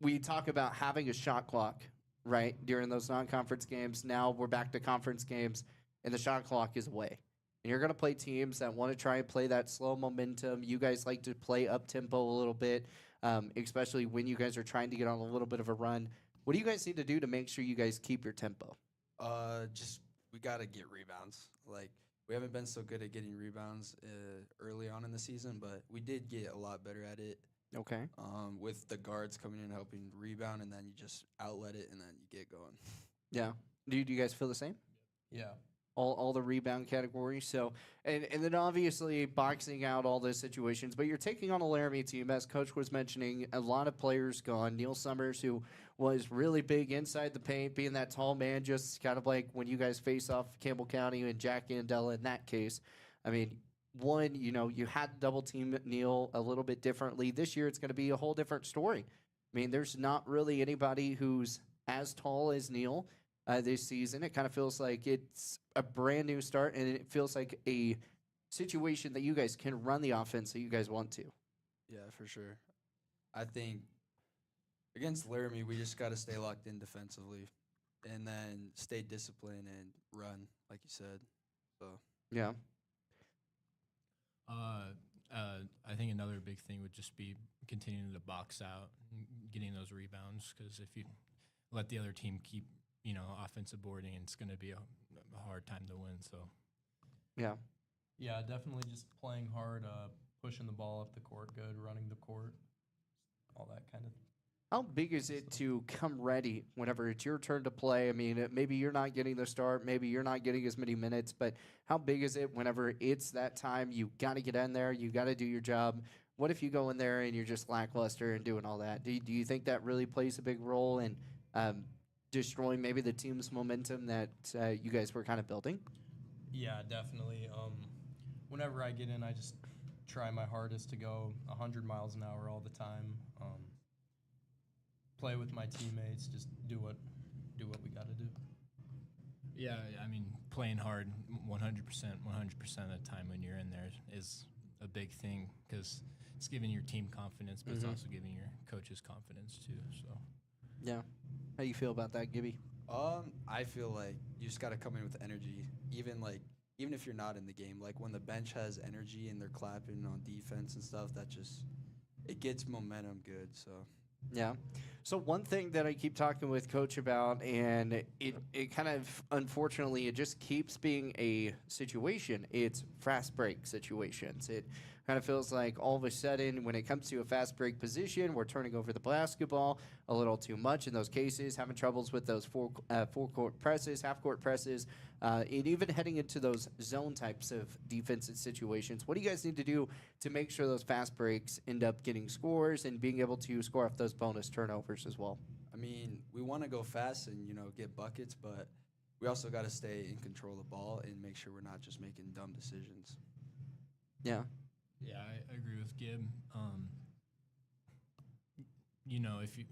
we talk about having a shot clock, right, during those non-conference games. Now we're back to conference games, and the shot clock is away. And you're going to play teams that want to try and play that slow momentum. You guys like to play up-tempo a little bit, especially when you guys are trying to get on a little bit of a run. What do you guys need to do to make sure you guys keep your tempo? We got to get rebounds. Like, we haven't been so good at getting rebounds early on in the season, but we did get a lot better at it. Okay. With the guards coming in helping rebound, and then you just outlet it, and then you get going. Yeah. Do you guys feel the same? Yeah. All the rebound categories. So, and then obviously boxing out all those situations. But you're taking on a Laramie team, as Coach was mentioning, a lot of players gone. Neil Summers, who was really big inside the paint, being that tall man, just kind of like when you guys face off Campbell County and Jack Andella in that case. I mean, one, you had to double team Neil a little bit differently. This year, it's going to be a whole different story. I mean, there's not really anybody who's as tall as Neil this season. It kind of feels like it's a brand new start, and it feels like a situation that you guys can run the offense that you guys want to. Yeah, for sure. I think against Laramie, we just got to stay locked in defensively and then stay disciplined and run, like you said. So yeah. I think another big thing would just be continuing to box out, and getting those rebounds, because if you let the other team keep offensive boarding, it's going to be a hard time to win. So, yeah. Yeah, definitely just playing hard, pushing the ball up the court good, running the court, all that kind of. How big is it to come ready whenever it's your turn to play? I mean, maybe you're not getting the start, maybe you're not getting as many minutes, but how big is it whenever it's that time? You got to get in there, you got to do your job. What if you go in there and you're just lackluster and doing all that? Do you think that really plays a big role in destroying maybe the team's momentum that you guys were kind of building? Yeah, definitely. Whenever I get in, I just try my hardest to go 100 miles an hour all the time. Play with my teammates, just do what we got to do. Yeah, I mean, playing hard 100% of the time when you're in there is a big thing, because it's giving your team confidence, but it's also giving your coaches confidence too. So. Yeah. How you feel about that, Gibby? I feel like you just got to come in with energy, even if you're not in the game. Like when the bench has energy and they're clapping on defense and stuff, it gets momentum good. So. Yeah. So one thing that I keep talking with Coach about, and it kind of, unfortunately, it just keeps being a situation. It's fast break situations. It kind of feels like all of a sudden when it comes to a fast break position, we're turning over the basketball a little too much in those cases, having troubles with those full court presses, half court presses, and even heading into those zone types of defensive situations. What do you guys need to do to make sure those fast breaks end up getting scores and being able to score off those bonus turnovers as well? I mean, we want to go fast and, get buckets, but we also got to stay in control of the ball and make sure we're not just making dumb decisions. Yeah. Yeah, I agree with Gib. If you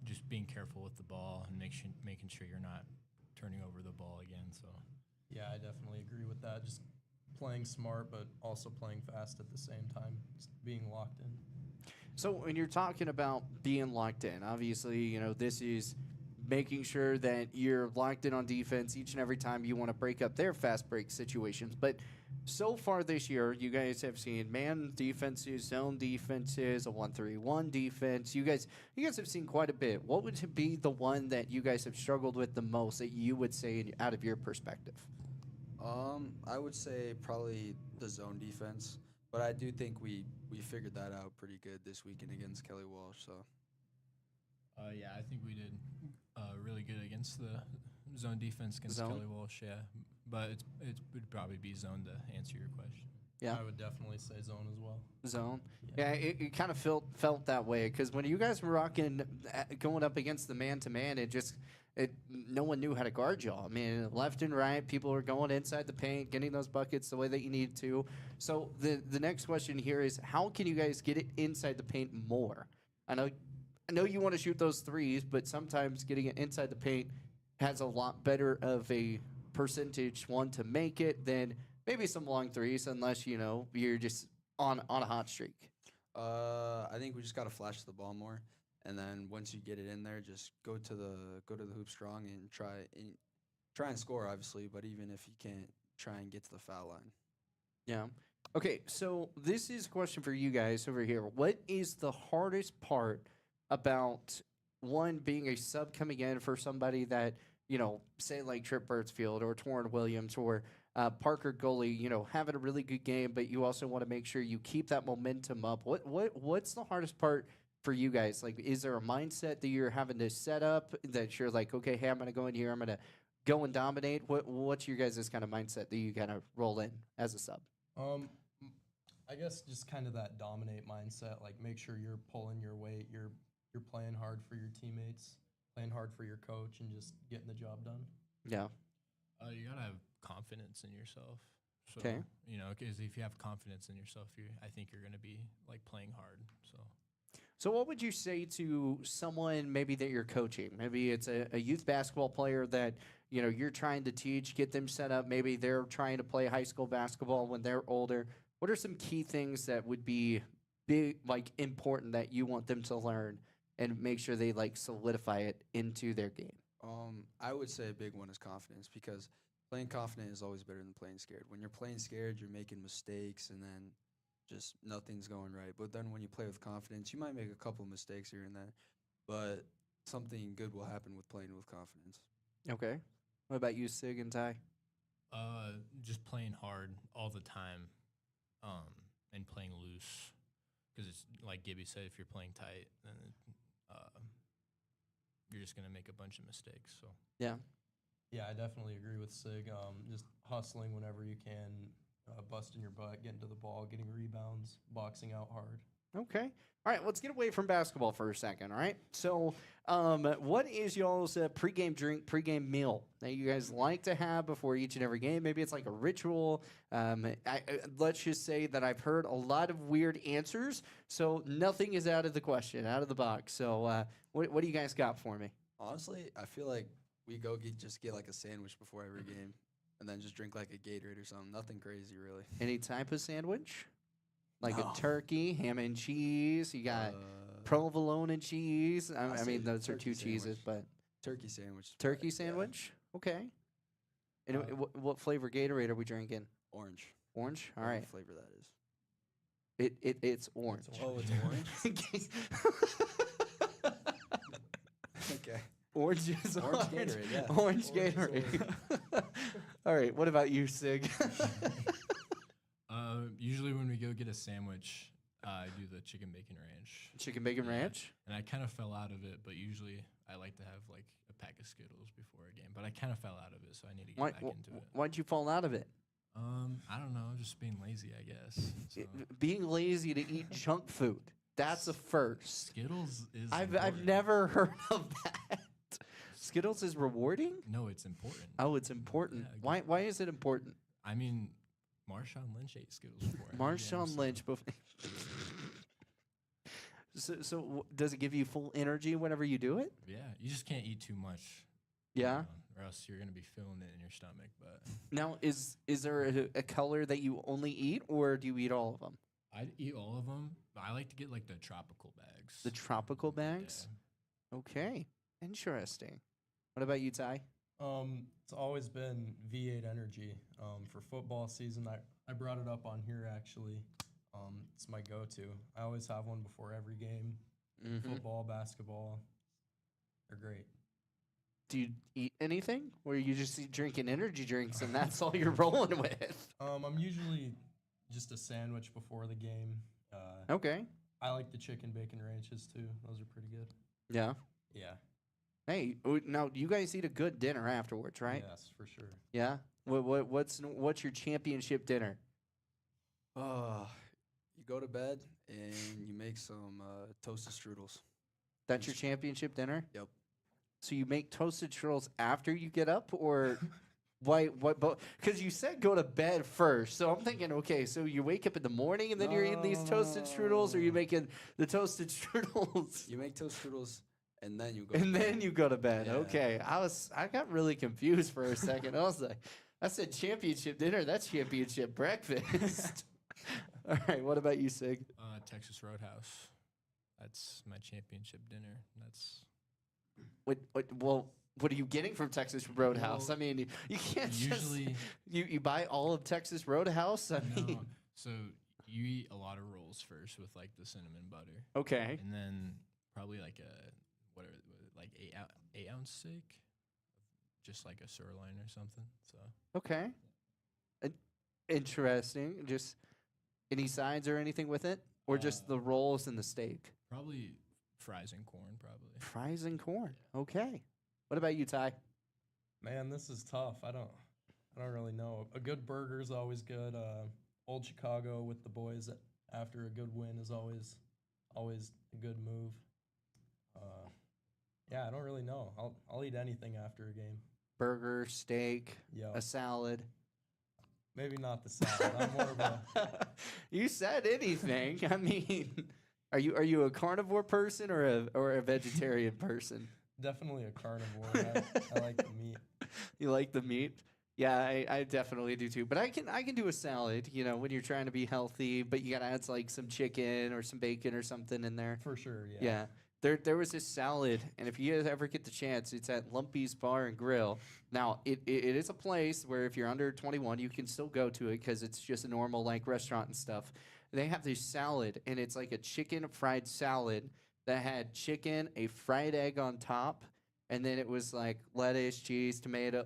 just being careful with the ball and making sure you're not turning over the ball again. So. Yeah, I definitely agree with that. Just playing smart, but also playing fast at the same time, just being locked in. So when you're talking about being locked in, obviously, this is making sure that you're locked in on defense each and every time you want to break up their fast break situations. But so far this year, you guys have seen man defenses, zone defenses, a 1-3-1 defense. You guys have seen quite a bit. What would be the one that you guys have struggled with the most that you would say out of your perspective? I would say probably the zone defense, but I do think we figured that out pretty good this weekend against Kelly Walsh. So. Yeah, I think we did really good against the zone defense against Kelly Walsh. Yeah. but it would probably be zone to answer your question. Yeah. I would definitely say zone as well. Zone. Yeah, it kind of felt that way because when you guys were going up against the man-to-man, no one knew how to guard y'all. I mean, left and right, people were going inside the paint, getting those buckets the way that you need to. So the next question here is, how can you guys get it inside the paint more? I know you want to shoot those threes, but sometimes getting it inside the paint has a lot better of a percentage one to make it than maybe some long threes, unless you're just on a hot streak. I think we just gotta flash the ball more, and then once you get it in there, just go to the hoop strong and try and score, obviously. But even if you can't, try and get to the foul line. Yeah. Okay, so this is a question for you guys over here. What is the hardest part about one being a sub coming in for somebody that say like Trip Birdsfield or Torrin Williams or Parker Gully, having a really good game, but you also want to make sure you keep that momentum up. What's the hardest part for you guys? Like, is there a mindset that you're having to set up that you're like, okay, hey, I'm going to go in here, I'm going to go and dominate? What's your guys' kind of mindset that you kind of roll in as a sub? I guess just kind of that dominate mindset, like make sure you're pulling your weight, you're playing hard for your teammates, playing hard for your coach, and just getting the job done. Yeah. You gotta have confidence in yourself. So, 'Kay. Because if you have confidence in yourself, I think you're gonna be like playing hard. So what would you say to someone maybe that you're coaching? Maybe it's a youth basketball player that you're trying to teach, get them set up. Maybe they're trying to play high school basketball when they're older. What are some key things that would be big, like important that you want them to learn and make sure they like solidify it into their game? I would say a big one is confidence, because playing confident is always better than playing scared. When you're playing scared, you're making mistakes and then just nothing's going right. But then when you play with confidence, you might make a couple mistakes here and there, but something good will happen with playing with confidence. Okay. What about you, Sig and Ty? Just playing hard all the time, and playing loose. Because it's like Gibby said, if you're playing tight, then you're just gonna make a bunch of mistakes. So yeah, I definitely agree with Sig. Just hustling whenever you can, busting your butt, getting to the ball, getting rebounds, boxing out hard. Okay. All right, let's get away from basketball for a second, all right? So what is y'all's pregame drink, pregame meal that you guys like to have before each and every game? Maybe it's like a ritual. Let's just say that I've heard a lot of weird answers, so nothing is out of the question, out of the box. So what do you guys got for me? Honestly, I feel like we go get like a sandwich before every game, and then just drink like a Gatorade or something. Nothing crazy, really. Any type of sandwich? Like a turkey, ham and cheese. You got provolone and cheese. I mean, those are two cheeses, but turkey sandwich. Turkey sandwich. Yeah. Okay. And what flavor Gatorade are we drinking? Orange. Orange. All right. What flavor that is? It's orange. Oh, it's orange. Okay. Orange is orange. Gatorade. Yeah. Orange Gatorade. All right. What about you, Sig? Usually when we go get a sandwich, I do the chicken bacon ranch. Chicken bacon ranch? And I kind of fell out of it, but usually I like to have like a pack of Skittles before a game. But I kind of fell out of it, so I need to get back into it. Why'd you fall out of it? I don't know, just being lazy, I guess. So. Being lazy to eat junk food. That's a first. Skittles is I've never heard of that. Skittles is rewarding? No, it's important. Oh, it's important. Yeah, why is it important? I mean, Marshawn Lynch ate Skittles before. Marshawn Lynch before. So does it give you full energy whenever you do it? Yeah, you just can't eat too much. Yeah. Or else you're gonna be feeling it in your stomach. But now, is there a color that you only eat, or do you eat all of them? I eat all of them. But I like to get like the tropical bags. The tropical bags. Yeah. Okay, interesting. What about you, Ty? It's always been V8 Energy. For football season, I brought it up on here actually. It's my go-to. I always have one before every game. Football, basketball, they're great. Do you eat anything, or you just drinking energy drinks and that's all you're rolling with? I'm usually just a sandwich before the game. Okay. I like the chicken bacon ranches too. Those are pretty good. Yeah. Yeah. Hey, now you guys eat a good dinner afterwards, right? Yes, for sure. Yeah. What's your championship dinner? You go to bed and you make some toasted strudels. That's your championship dinner? Yep. So you make toasted strudels after you get up, or why? What? Because you said go to bed first. So I'm thinking, okay, so you wake up in the morning and then you're eating these toasted strudels, or you making the toasted strudels? You make toast strudels and then you go. And then you go to bed. Yeah. Okay, I got really confused for a second. I was like, I said championship dinner. That's championship breakfast. All right, what about you, Sig? Texas Roadhouse. That's my championship dinner. That's what are you getting from Texas Roadhouse? Well, I mean, you can't usually you buy all of Texas Roadhouse. I mean, so you eat a lot of rolls first with like the cinnamon butter. Okay. And then probably like like 8-ounce steak, just like a sirloin or something. So okay, interesting. Just any sides or anything with it, or just the rolls and the steak? Probably fries and corn. Probably fries and corn. Okay. What about you, Ty? Man, this is tough. I don't really know. A good burger is always good. Old Chicago with the boys after a good win is always a good move. Yeah, I don't really know. I'll eat anything after a game. Burger, steak, a salad. Maybe not the salad. I'm more of a. You said anything. I mean, are you a carnivore person or a vegetarian person? Definitely a carnivore. I like the meat. You like the meat? Yeah, I definitely do too. But I can do a salad, when you're trying to be healthy, but you gotta add like some chicken or some bacon or something in there. For sure, yeah. Yeah. There was this salad, and if you guys ever get the chance, it's at Lumpy's Bar and Grill. Now, it is a place where if you're under 21, you can still go to it because it's just a normal like restaurant and stuff. They have this salad, and it's like a chicken fried salad that had chicken, a fried egg on top, and then it was like lettuce, cheese, tomato,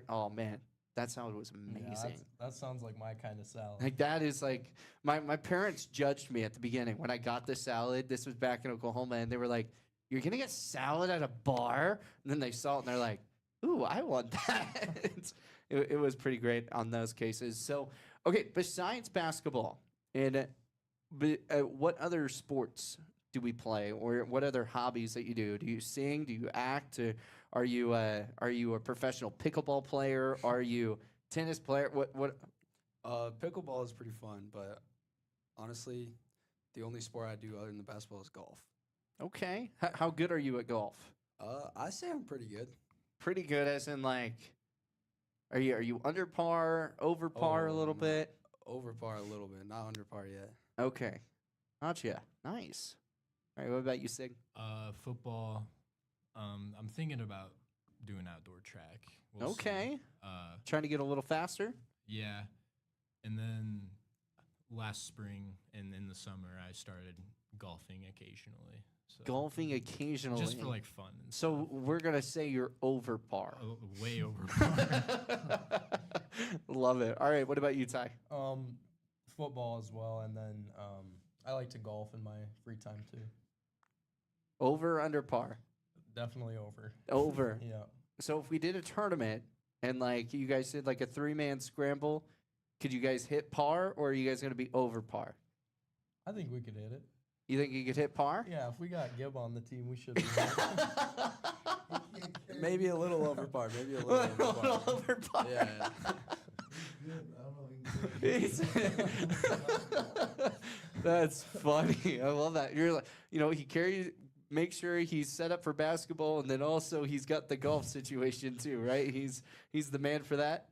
oh man, that salad was amazing. Yeah, that sounds like my kind of salad. Like that is like my parents judged me at the beginning when I got the salad. This was back in Oklahoma, and they were like, "You're gonna get salad at a bar?" And then they saw it, and they're like, "Ooh, I want that." it was pretty great on those cases. So, okay, besides basketball, and what other sports do we play, or what other hobbies that you do? Do you sing? Do you act? Are you a professional pickleball player? Are you tennis player? What? Pickleball is pretty fun, but honestly, the only sport I do other than the basketball is golf. Okay. How good are you at golf? I say I'm pretty good. Pretty good, as in like, are you under par, over par a little bit? Over par a little bit, not under par yet. Okay, gotcha. Nice. All right, what about you, Sig? Football. I'm thinking about doing outdoor track. We'll Okay. see. Trying to get a little faster? Yeah. And then last spring and in the summer, I started golfing occasionally. So Golfing occasionally. Just for like fun. And so we're going to say you're over par. Way over par. Love it. All right, what about you, Ty? Football as well, and then I like to golf in my free time too. Over or under par? Definitely over. Over. Yeah. So if we did a tournament and like you guys did like a 3-man scramble, could you guys hit par, or are you guys going to be over par? I think we could hit it. You think you could hit par? Yeah, if we got Gib on the team, we should be. Maybe a little over par. Maybe a little over par. Yeah. That's funny. I love that. You're like, he carries. Make sure he's set up for basketball, and then also he's got the golf situation too, right? He's the man for that.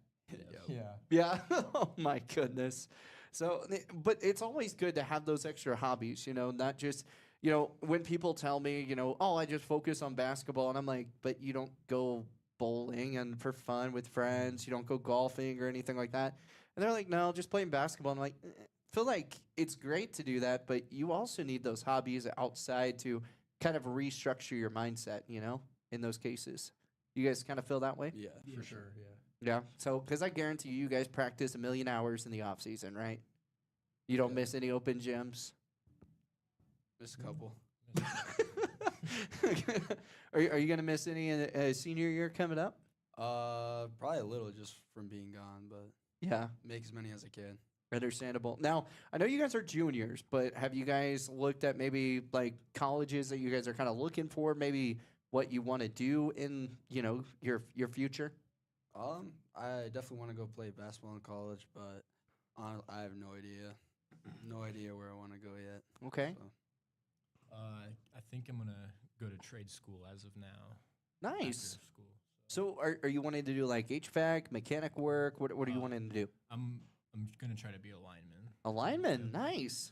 Yeah. Yeah. Oh my goodness. So, but it's always good to have those extra hobbies, not just, when people tell me, oh, I just focus on basketball, and I'm like, but you don't go bowling and for fun with friends, you don't go golfing or anything like that. And they're like, no, just playing basketball. I'm like, feel like it's great to do that, but you also need those hobbies outside to kind of restructure your mindset, in those cases. You guys kind of feel that way? Yeah, for sure, yeah. Yeah, so because I guarantee you guys practice 1,000,000 hours in the off season, right? You don't miss any open gyms? Miss a couple. Are you going to miss any in senior year coming up? Probably a little just from being gone, but Yeah. make as many as I can. Understandable. Now, I know you guys are juniors, but have you guys looked at maybe like colleges that you guys are kind of looking for? Maybe what you want to do in your future. I definitely want to go play basketball in college, but I have no idea. No idea where I want to go yet. Okay. So. I think I'm gonna go to trade school as of now. Nice. After school. So, are you wanting to do like HVAC, mechanic work? What are you wanting to do? I'm gonna try to be a lineman. A lineman, nice.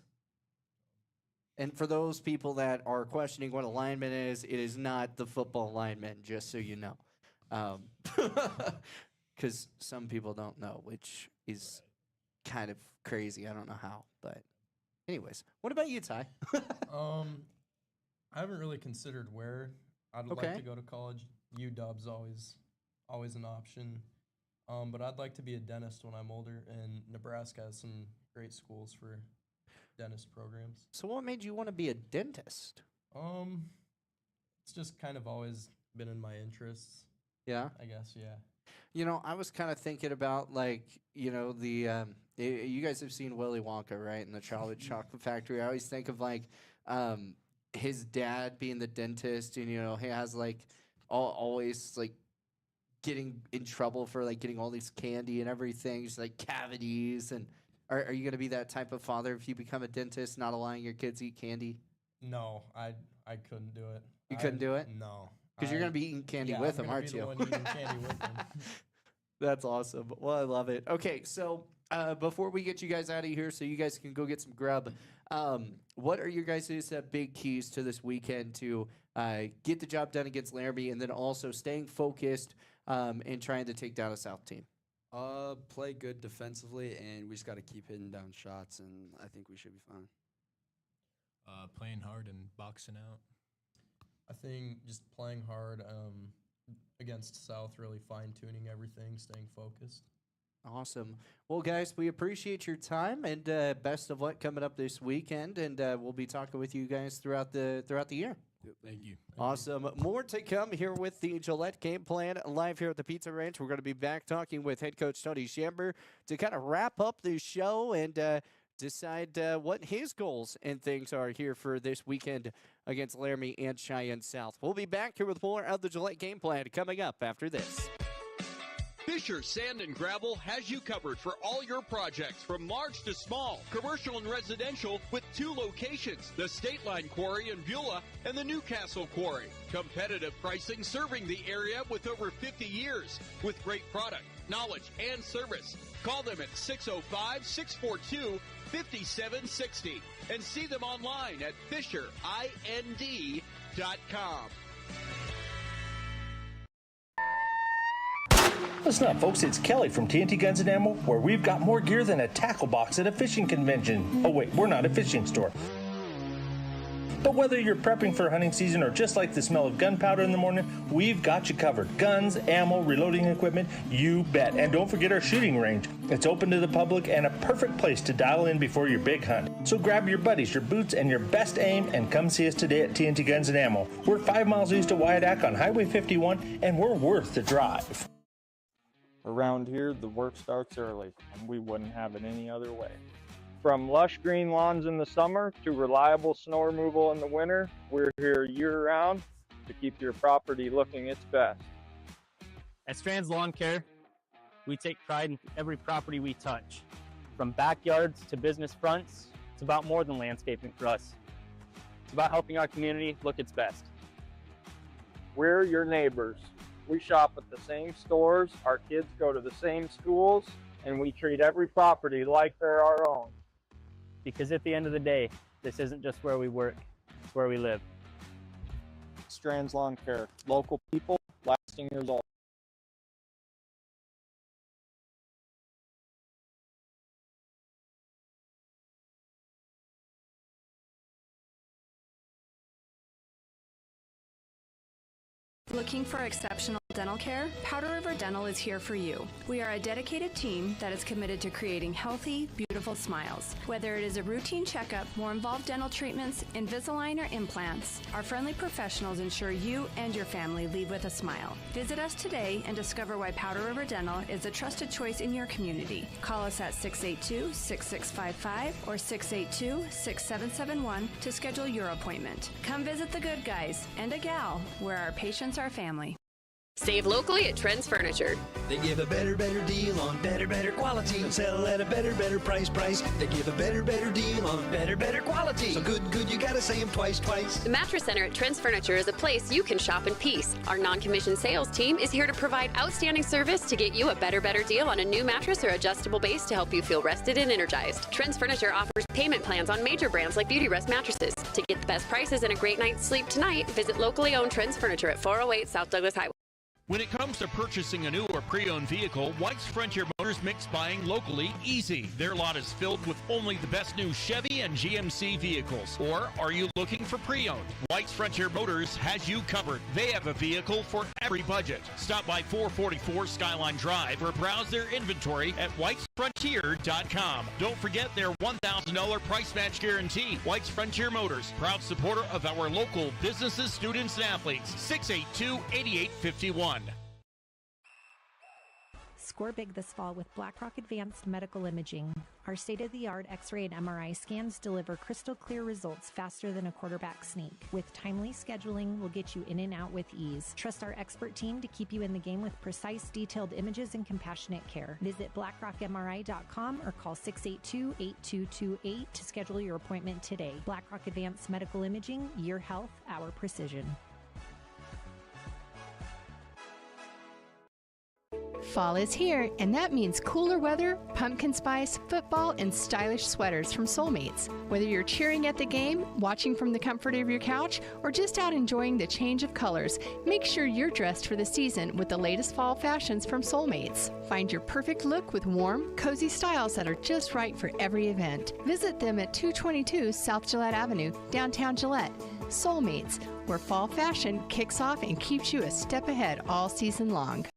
And for those people that are questioning what a lineman is, it is not the football lineman, just so you know. Because some people don't know, which is kind of crazy. I don't know how, but anyways. What about you, Ty? I haven't really considered where I'd like to go to college. UW's always an option. But I'd like to be a dentist when I'm older, and Nebraska has some great schools for dentist programs. So what made you want to be a dentist? It's just kind of always been in my interests. Yeah? I guess, yeah. You know, I was kind of thinking about, like, the you guys have seen Willy Wonka, right, in the Charlie Chocolate Factory. I always think of, like, his dad being the dentist, and, he has, like, always, like, getting in trouble for, like, getting all these candy and everything, just, like, cavities. And are you going to be that type of father if you become a dentist, not allowing your kids to eat candy? No, I couldn't do it. You couldn't do it? No. Because you're going to be eating candy with them, aren't you? I'm going to be the one eating candy with them. That's awesome. Well, I love it. Okay, so before we get you guys out of here so you guys can go get some grub, what are your guys' big keys to this weekend to get the job done against Laramie, and then also staying focused and trying to take down a South team? Play good defensively, and we just got to keep hitting down shots, and I think we should be fine. Playing hard and boxing out. I think just playing hard against South, really fine-tuning everything, staying focused. Awesome. Well, guys, we appreciate your time, and best of luck coming up this weekend, and we'll be talking with you guys throughout the year. Yep, thank you. Awesome. More to come here with the Gillette Game Plan live here at the Pizza Ranch. We're going to be back talking with head coach Tony Shamber to kind of wrap up the show and decide what his goals and things are here for this weekend against Laramie and Cheyenne South. We'll be back here with more of the Gillette Game Plan coming up after this. Fisher Sand and Gravel has you covered for all your projects from large to small, commercial and residential, with 2 locations, the State Line Quarry in Beulah and the Newcastle Quarry. Competitive pricing serving the area with over 50 years, with great product, knowledge, and service. Call them at 605-642-5760 and see them online at FisherIND.com. Listen up, folks. It's Kelly from TNT Guns and Ammo, where we've got more gear than a tackle box at a fishing convention. Oh, wait, we're not a fishing store. But whether you're prepping for hunting season or just like the smell of gunpowder in the morning, we've got you covered. Guns, ammo, reloading equipment, you bet. And don't forget our shooting range. It's open to the public and a perfect place to dial in before your big hunt. So grab your buddies, your boots, and your best aim and come see us today at TNT Guns and Ammo. We're 5 miles east of Wyandotte on Highway 51, and we're worth the drive. Around here, the work starts early, and we wouldn't have it any other way. From lush green lawns in the summer to reliable snow removal in the winter, we're here year-round to keep your property looking its best. At Strands Lawn Care, we take pride in every property we touch. From backyards to business fronts, it's about more than landscaping for us. It's about helping our community look its best. We're your neighbors. We shop at the same stores, our kids go to the same schools, and we treat every property like they're our own. Because at the end of the day, this isn't just where we work, it's where we live. Strands Lawn Care, local people, lasting results. Looking for exceptional Dental care, Powder River Dental is here for you. We are a dedicated team that is committed to creating healthy, beautiful smiles. Whether it is a routine checkup, more involved dental treatments, Invisalign, or implants, our friendly professionals ensure you and your family leave with a smile. Visit us today and discover why Powder River Dental is a trusted choice in your community. Call us at 682-6655 or 682-6771 to schedule your appointment. Come visit the good guys and a gal where our patients are family. Save locally at Trends Furniture. They give a better deal on better quality. And sell at a better price. They give a better deal on better quality. So good, you gotta say them twice. The Mattress Center at Trends Furniture is a place you can shop in peace. Our non-commissioned sales team is here to provide outstanding service to get you a better deal on a new mattress or adjustable base to help you feel rested and energized. Trends Furniture offers payment plans on major brands like Beauty Rest mattresses. To get the best prices and a great night's sleep tonight, visit locally owned Trends Furniture at 408 South Douglas Highway. When it comes to purchasing a new or pre-owned vehicle, White's Frontier Motors makes buying locally easy. Their lot is filled with only the best new Chevy and GMC vehicles. Or are you looking for pre-owned? White's Frontier Motors has you covered. They have a vehicle for every budget. Stop by 444 Skyline Drive or browse their inventory at whitesfrontier.com. Don't forget their $1,000 price match guarantee. White's Frontier Motors, proud supporter of our local businesses, students, and athletes. 682-8851. Score big this fall with BlackRock Advanced Medical Imaging. Our state-of-the-art X-ray and MRI scans deliver crystal clear results faster than a quarterback sneak. With timely scheduling, we'll get you in and out with ease. Trust our expert team to keep you in the game with precise, detailed images and compassionate care. Visit blackrockmri.com or call 682-8228 to schedule your appointment today. BlackRock Advanced Medical Imaging, your health, our precision. Fall is here, and that means cooler weather, pumpkin spice, football, and stylish sweaters from Soulmates. Whether you're cheering at the game, watching from the comfort of your couch, or just out enjoying the change of colors, make sure you're dressed for the season with the latest fall fashions from Soulmates. Find your perfect look with warm, cozy styles that are just right for every event. Visit them at 222 South Gillette Avenue, downtown Gillette. Soulmates, where fall fashion kicks off and keeps you a step ahead all season long.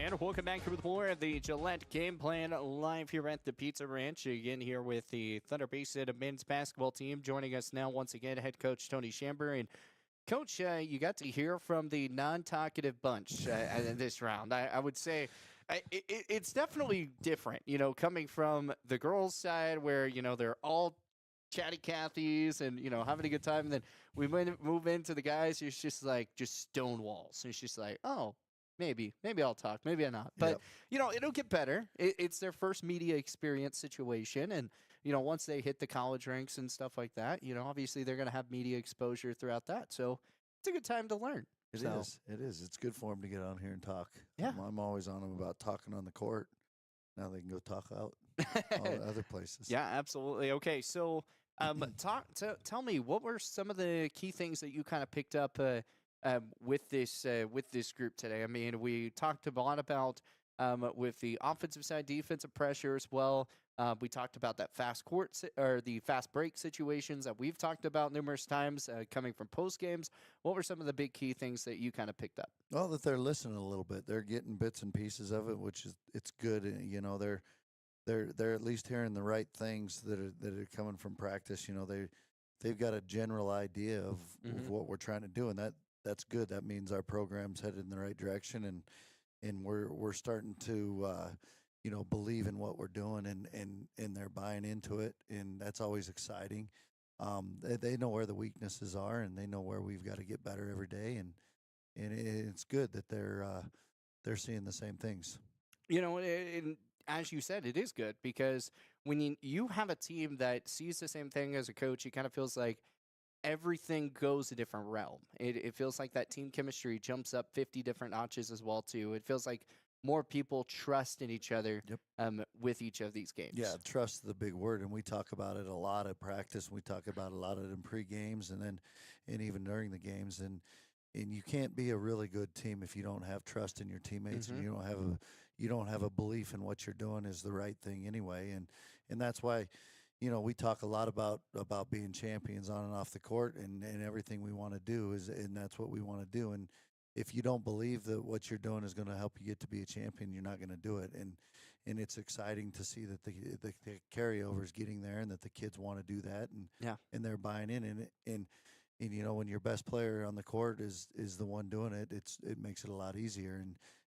And welcome back to the floor of the Gillette Game Plan live here at the Pizza Ranch. Again here with the Thunder Basin men's basketball team. Joining us now once again, head coach Tony Chambers. And Coach, you got to hear from the non-talkative bunch in this round. I would say it's definitely different, coming from the girls' side where, they're all chatty Cathys and, having a good time. And then we move into the guys who's just stone walls. And it's just like, oh, maybe I'll talk, maybe I'm not. But, it'll get better. It's their first media experience situation. And, once they hit the college ranks and stuff like that, obviously they're going to have media exposure throughout that. So it's a good time to learn. It is. It's good for them to get on here and talk. Yeah. I'm always on them about talking on the court. Now they can go talk out all the other places. Yeah, absolutely. Okay, so tell me, what were some of the key things that you kind of picked up with this group today? I mean, we talked a lot about with the offensive side, defensive pressure as well. We talked about that fast break situations that we've talked about numerous times coming from post games. What were some of the big key things that you kind of picked up? Well, that they're listening a little bit. They're getting bits and pieces of it, which is it's good. They're at least hearing the right things that are coming from practice. They've got a general idea of what we're trying to do, and that's good. That means our program's headed in the right direction, and we're starting to believe in what we're doing, and they're buying into it, and that's always exciting. They know where the weaknesses are, and they know where we've got to get better every day, and it's good that they're seeing the same things. And as you said, it is good because when you have a team that sees the same thing as a coach, it kind of feels like everything goes a different realm. It feels like that team chemistry jumps up 50 different notches as well, too. It feels like more people trust in each other with each of these games. Yeah, trust is the big word, and we talk about it a lot at practice. We talk about a lot of it in pre-games and even during the games. And you can't be a really good team if you don't have trust in your teammates and you don't have a belief in what you're doing is the right thing anyway. And that's why, we talk a lot about being champions on and off the court, and everything we want to do and that's what we want to do. And if you don't believe that what you're doing is going to help you get to be a champion, you're not going to do it. And it's exciting to see that the carryover is getting there, and that the kids want to do that, and they're buying in. And when your best player on the court is the one doing it, it makes it a lot easier.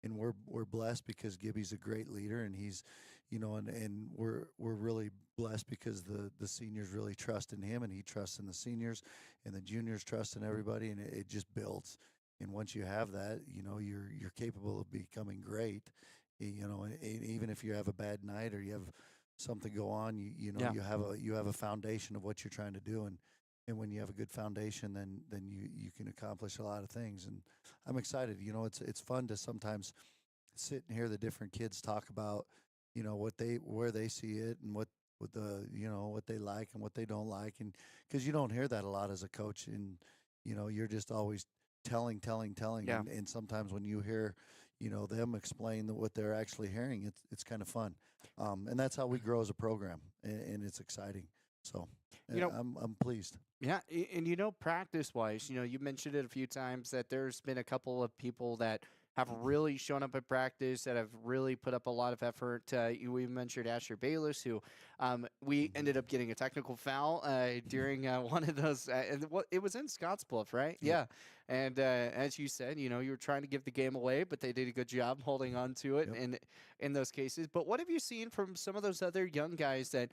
And we're blessed because Gibby's a great leader, and he's, and we're really blessed because the seniors really trust in him, and he trusts in the seniors, and the juniors trust in everybody, and it just builds. And once you have that, you're capable of becoming great. Even if you have a bad night or you have something go on, you have a foundation of what you're trying to do, and when you have a good foundation, then you can accomplish a lot of things. And I'm excited. It's fun to sometimes sit and hear the different kids talk about, where they see it, and what they like and what they don't like, and because you don't hear that a lot as a coach, and you're just always telling, and sometimes when you hear them explain what they're actually hearing, it's kind of fun, and that's how we grow as a program, and it's exciting. So I'm pleased. Yeah, and practice wise, you mentioned it a few times that there's been a couple of people that have really shown up at practice, that have really put up a lot of effort. We mentioned Asher Bayless, who we ended up getting a technical foul during one of those. It was in Scottsbluff, right? Yeah. And as you said, you were trying to give the game away, but they did a good job holding on to it in those cases. But what have you seen from some of those other young guys that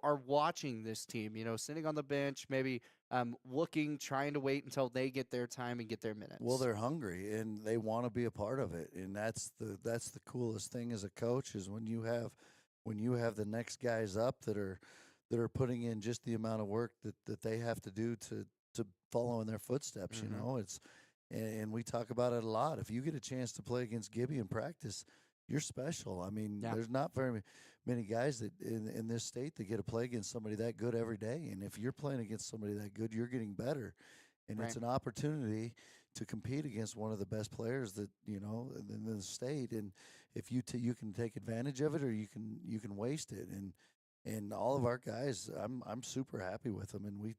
are watching this team, sitting on the bench, maybe looking, trying to wait until they get their time and get their minutes? Well, they're hungry and they want to be a part of it, and that's the coolest thing as a coach is when you have the next guys up that are putting in just the amount of work that they have to do to follow in their footsteps. It's and we talk about it a lot. If you get a chance to play against Gibby in practice, you're special. I mean, there's not very many guys that in this state that get to play against somebody that good every day. And if you're playing against somebody that good, you're getting better. And it's an opportunity to compete against one of the best players that, in the state. And if you can take advantage of it, or you can waste it. And all of our guys, I'm super happy with them. And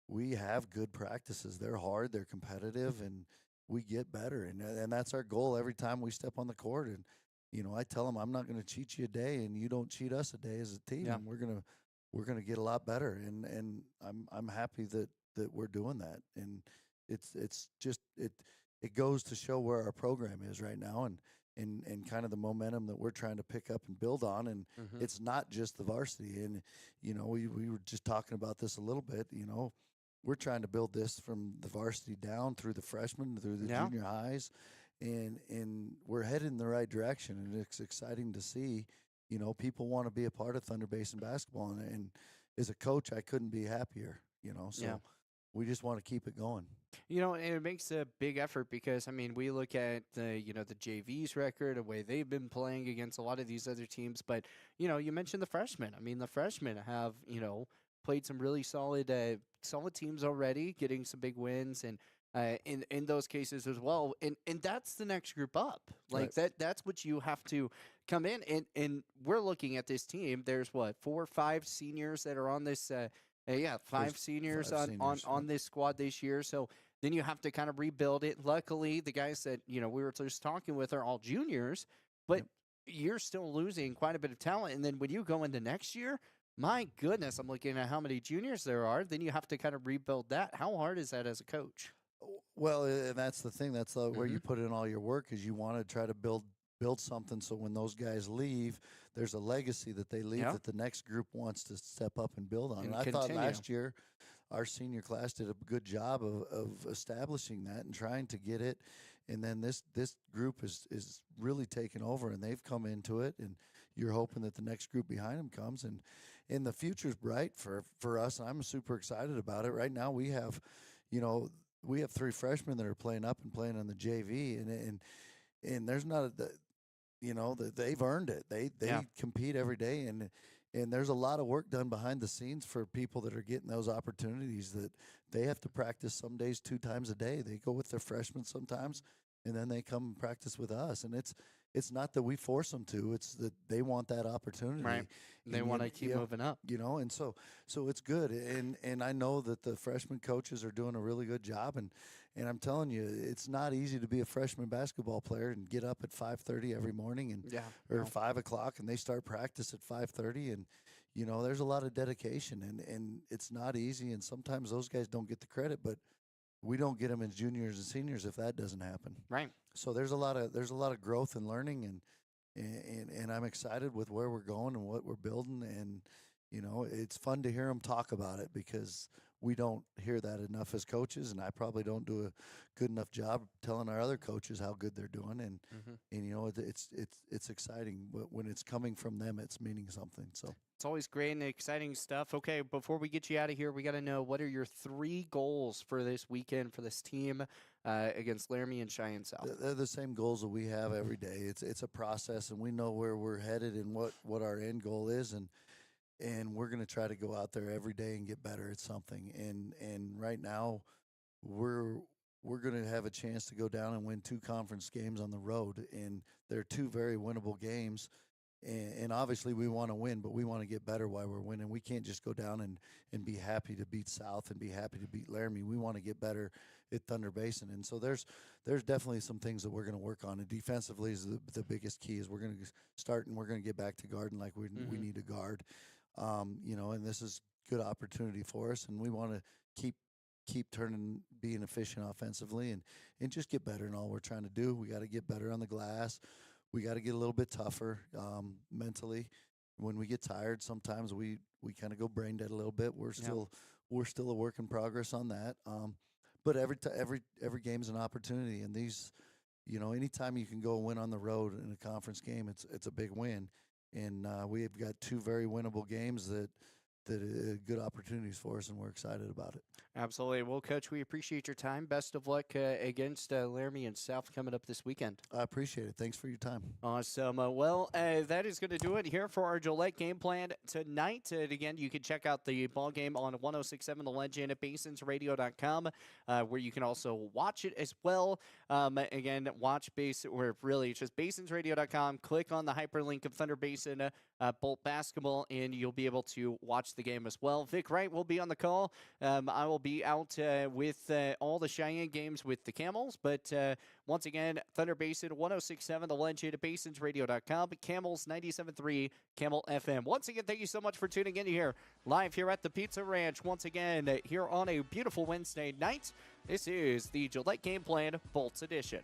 we have good practices. They're hard, they're competitive, and we get better. And that's our goal every time we step on the court. And I tell them, I'm not going to cheat you a day, and you don't cheat us a day as a team. And we're gonna get a lot better. And I'm happy that we're doing that. And it's just it goes to show where our program is right now, and kind of the momentum that we're trying to pick up and build on. And it's not just the varsity. And we were just talking about this a little bit. We're trying to build this from the varsity down through the freshmen, through the junior highs. And we're headed in the right direction, and it's exciting to see, people want to be a part of Thunder Basin basketball, and as a coach, I couldn't be happier, so we just want to keep it going. And it makes a big effort because, we look at the JV's record, the way they've been playing against a lot of these other teams, but, you mentioned the freshmen. The freshmen have, played some really solid teams already, getting some big wins, and in those cases as well, and that's the next group up. That's what you have to come in, and we're looking at this team. There's 4 or 5 seniors that are on this. Five seniors on this squad this year. So then you have to kind of rebuild it. Luckily, the guys that we were just talking with are all juniors, but you're still losing quite a bit of talent. And then when you go into next year, my goodness, I'm looking at how many juniors there are. Then you have to kind of rebuild that. How hard is that as a coach? Well, and that's the thing. That's where you put in all your work, is you want to try to build something so when those guys leave, there's a legacy that they leave that the next group wants to step up and build on. And I thought last year our senior class did a good job of establishing that and trying to get it. And then this group is really taken over, and they've come into it, and you're hoping that the next group behind them comes. And the future's bright for us, and I'm super excited about it. Right now we have 3 freshmen that are playing up and playing on the JV, and there's not they've earned it. They compete every day, and there's a lot of work done behind the scenes for people that are getting those opportunities, that they have to practice some days 2 times a day. They go with their freshmen sometimes, and then they come and practice with us, and it's not that we force them to; it's that they want that opportunity. Right. They want to keep moving up. And so it's good. And I know that the freshman coaches are doing a really good job. And I'm telling you, it's not easy to be a freshman basketball player and get up at 5:30 every morning or 5 o'clock, and they start practice at 5:30. And there's a lot of dedication, and it's not easy. And sometimes those guys don't get the credit, but we don't get them as juniors and seniors if that doesn't happen. Right. So there's a lot of growth and learning, and I'm excited with where we're going and what we're building. And it's fun to hear them talk about it because we don't hear that enough as coaches, and I probably don't do a good enough job telling our other coaches how good they're doing. And it's exciting, but when it's coming from them, it's meaning something. So it's always great and exciting stuff. Okay, before we get you out of here, we got to know, what are your 3 goals for this weekend for this team against Laramie and Cheyenne South? They're the same goals that we have every day. It's a process, and we know where we're headed and what our end goal is, and we're going to try to go out there every day and get better at something. And right now, we're going to have a chance to go down and win 2 conference games on the road, and they're 2 very winnable games. And obviously we want to win, but we want to get better while we're winning. We can't just go down and be happy to beat South and be happy to beat Laramie. We want to get better at Thunder Basin. And so there's definitely some things that we're going to work on. And defensively is the biggest key. Is we're going to start and we're going to get back to guarding like we need to guard. And this is good opportunity for us, and we want to keep being efficient offensively and just get better in all we're trying to do. We got to get better on the glass. We got to get a little bit tougher mentally. When we get tired, sometimes we kind of go brain dead a little bit. We're still a work in progress on that. But every game's an opportunity, and these, anytime you can go win on the road in a conference game, it's a big win. And we've got 2 very winnable games that are good opportunities for us, and we're excited about it. Absolutely. Well, Coach, we appreciate your time. Best of luck against Laramie and South coming up this weekend. I appreciate it. Thanks for your time. Awesome. That is going to do it here for our Gillette Game Plan tonight. And again, you can check out the ball game on 106.7 The Legend at basinsradio.com, where you can also watch it as well. Again, watch or really it's just basinsradio.com. Click on the hyperlink of Thunder Basin Bolt basketball, and you'll be able to watch the game as well. Vic Wright will be on the call. I will be out with all the Cheyenne games with the Camels, but once again, Thunder Basin 106.7 The Legend at basinsradio.com, Camels 97.3 Camel FM. Once again, thank you so much for tuning in here live here at the Pizza Ranch. Once again, here on a beautiful Wednesday night. This is the Gillette Game Plan Bolts Edition.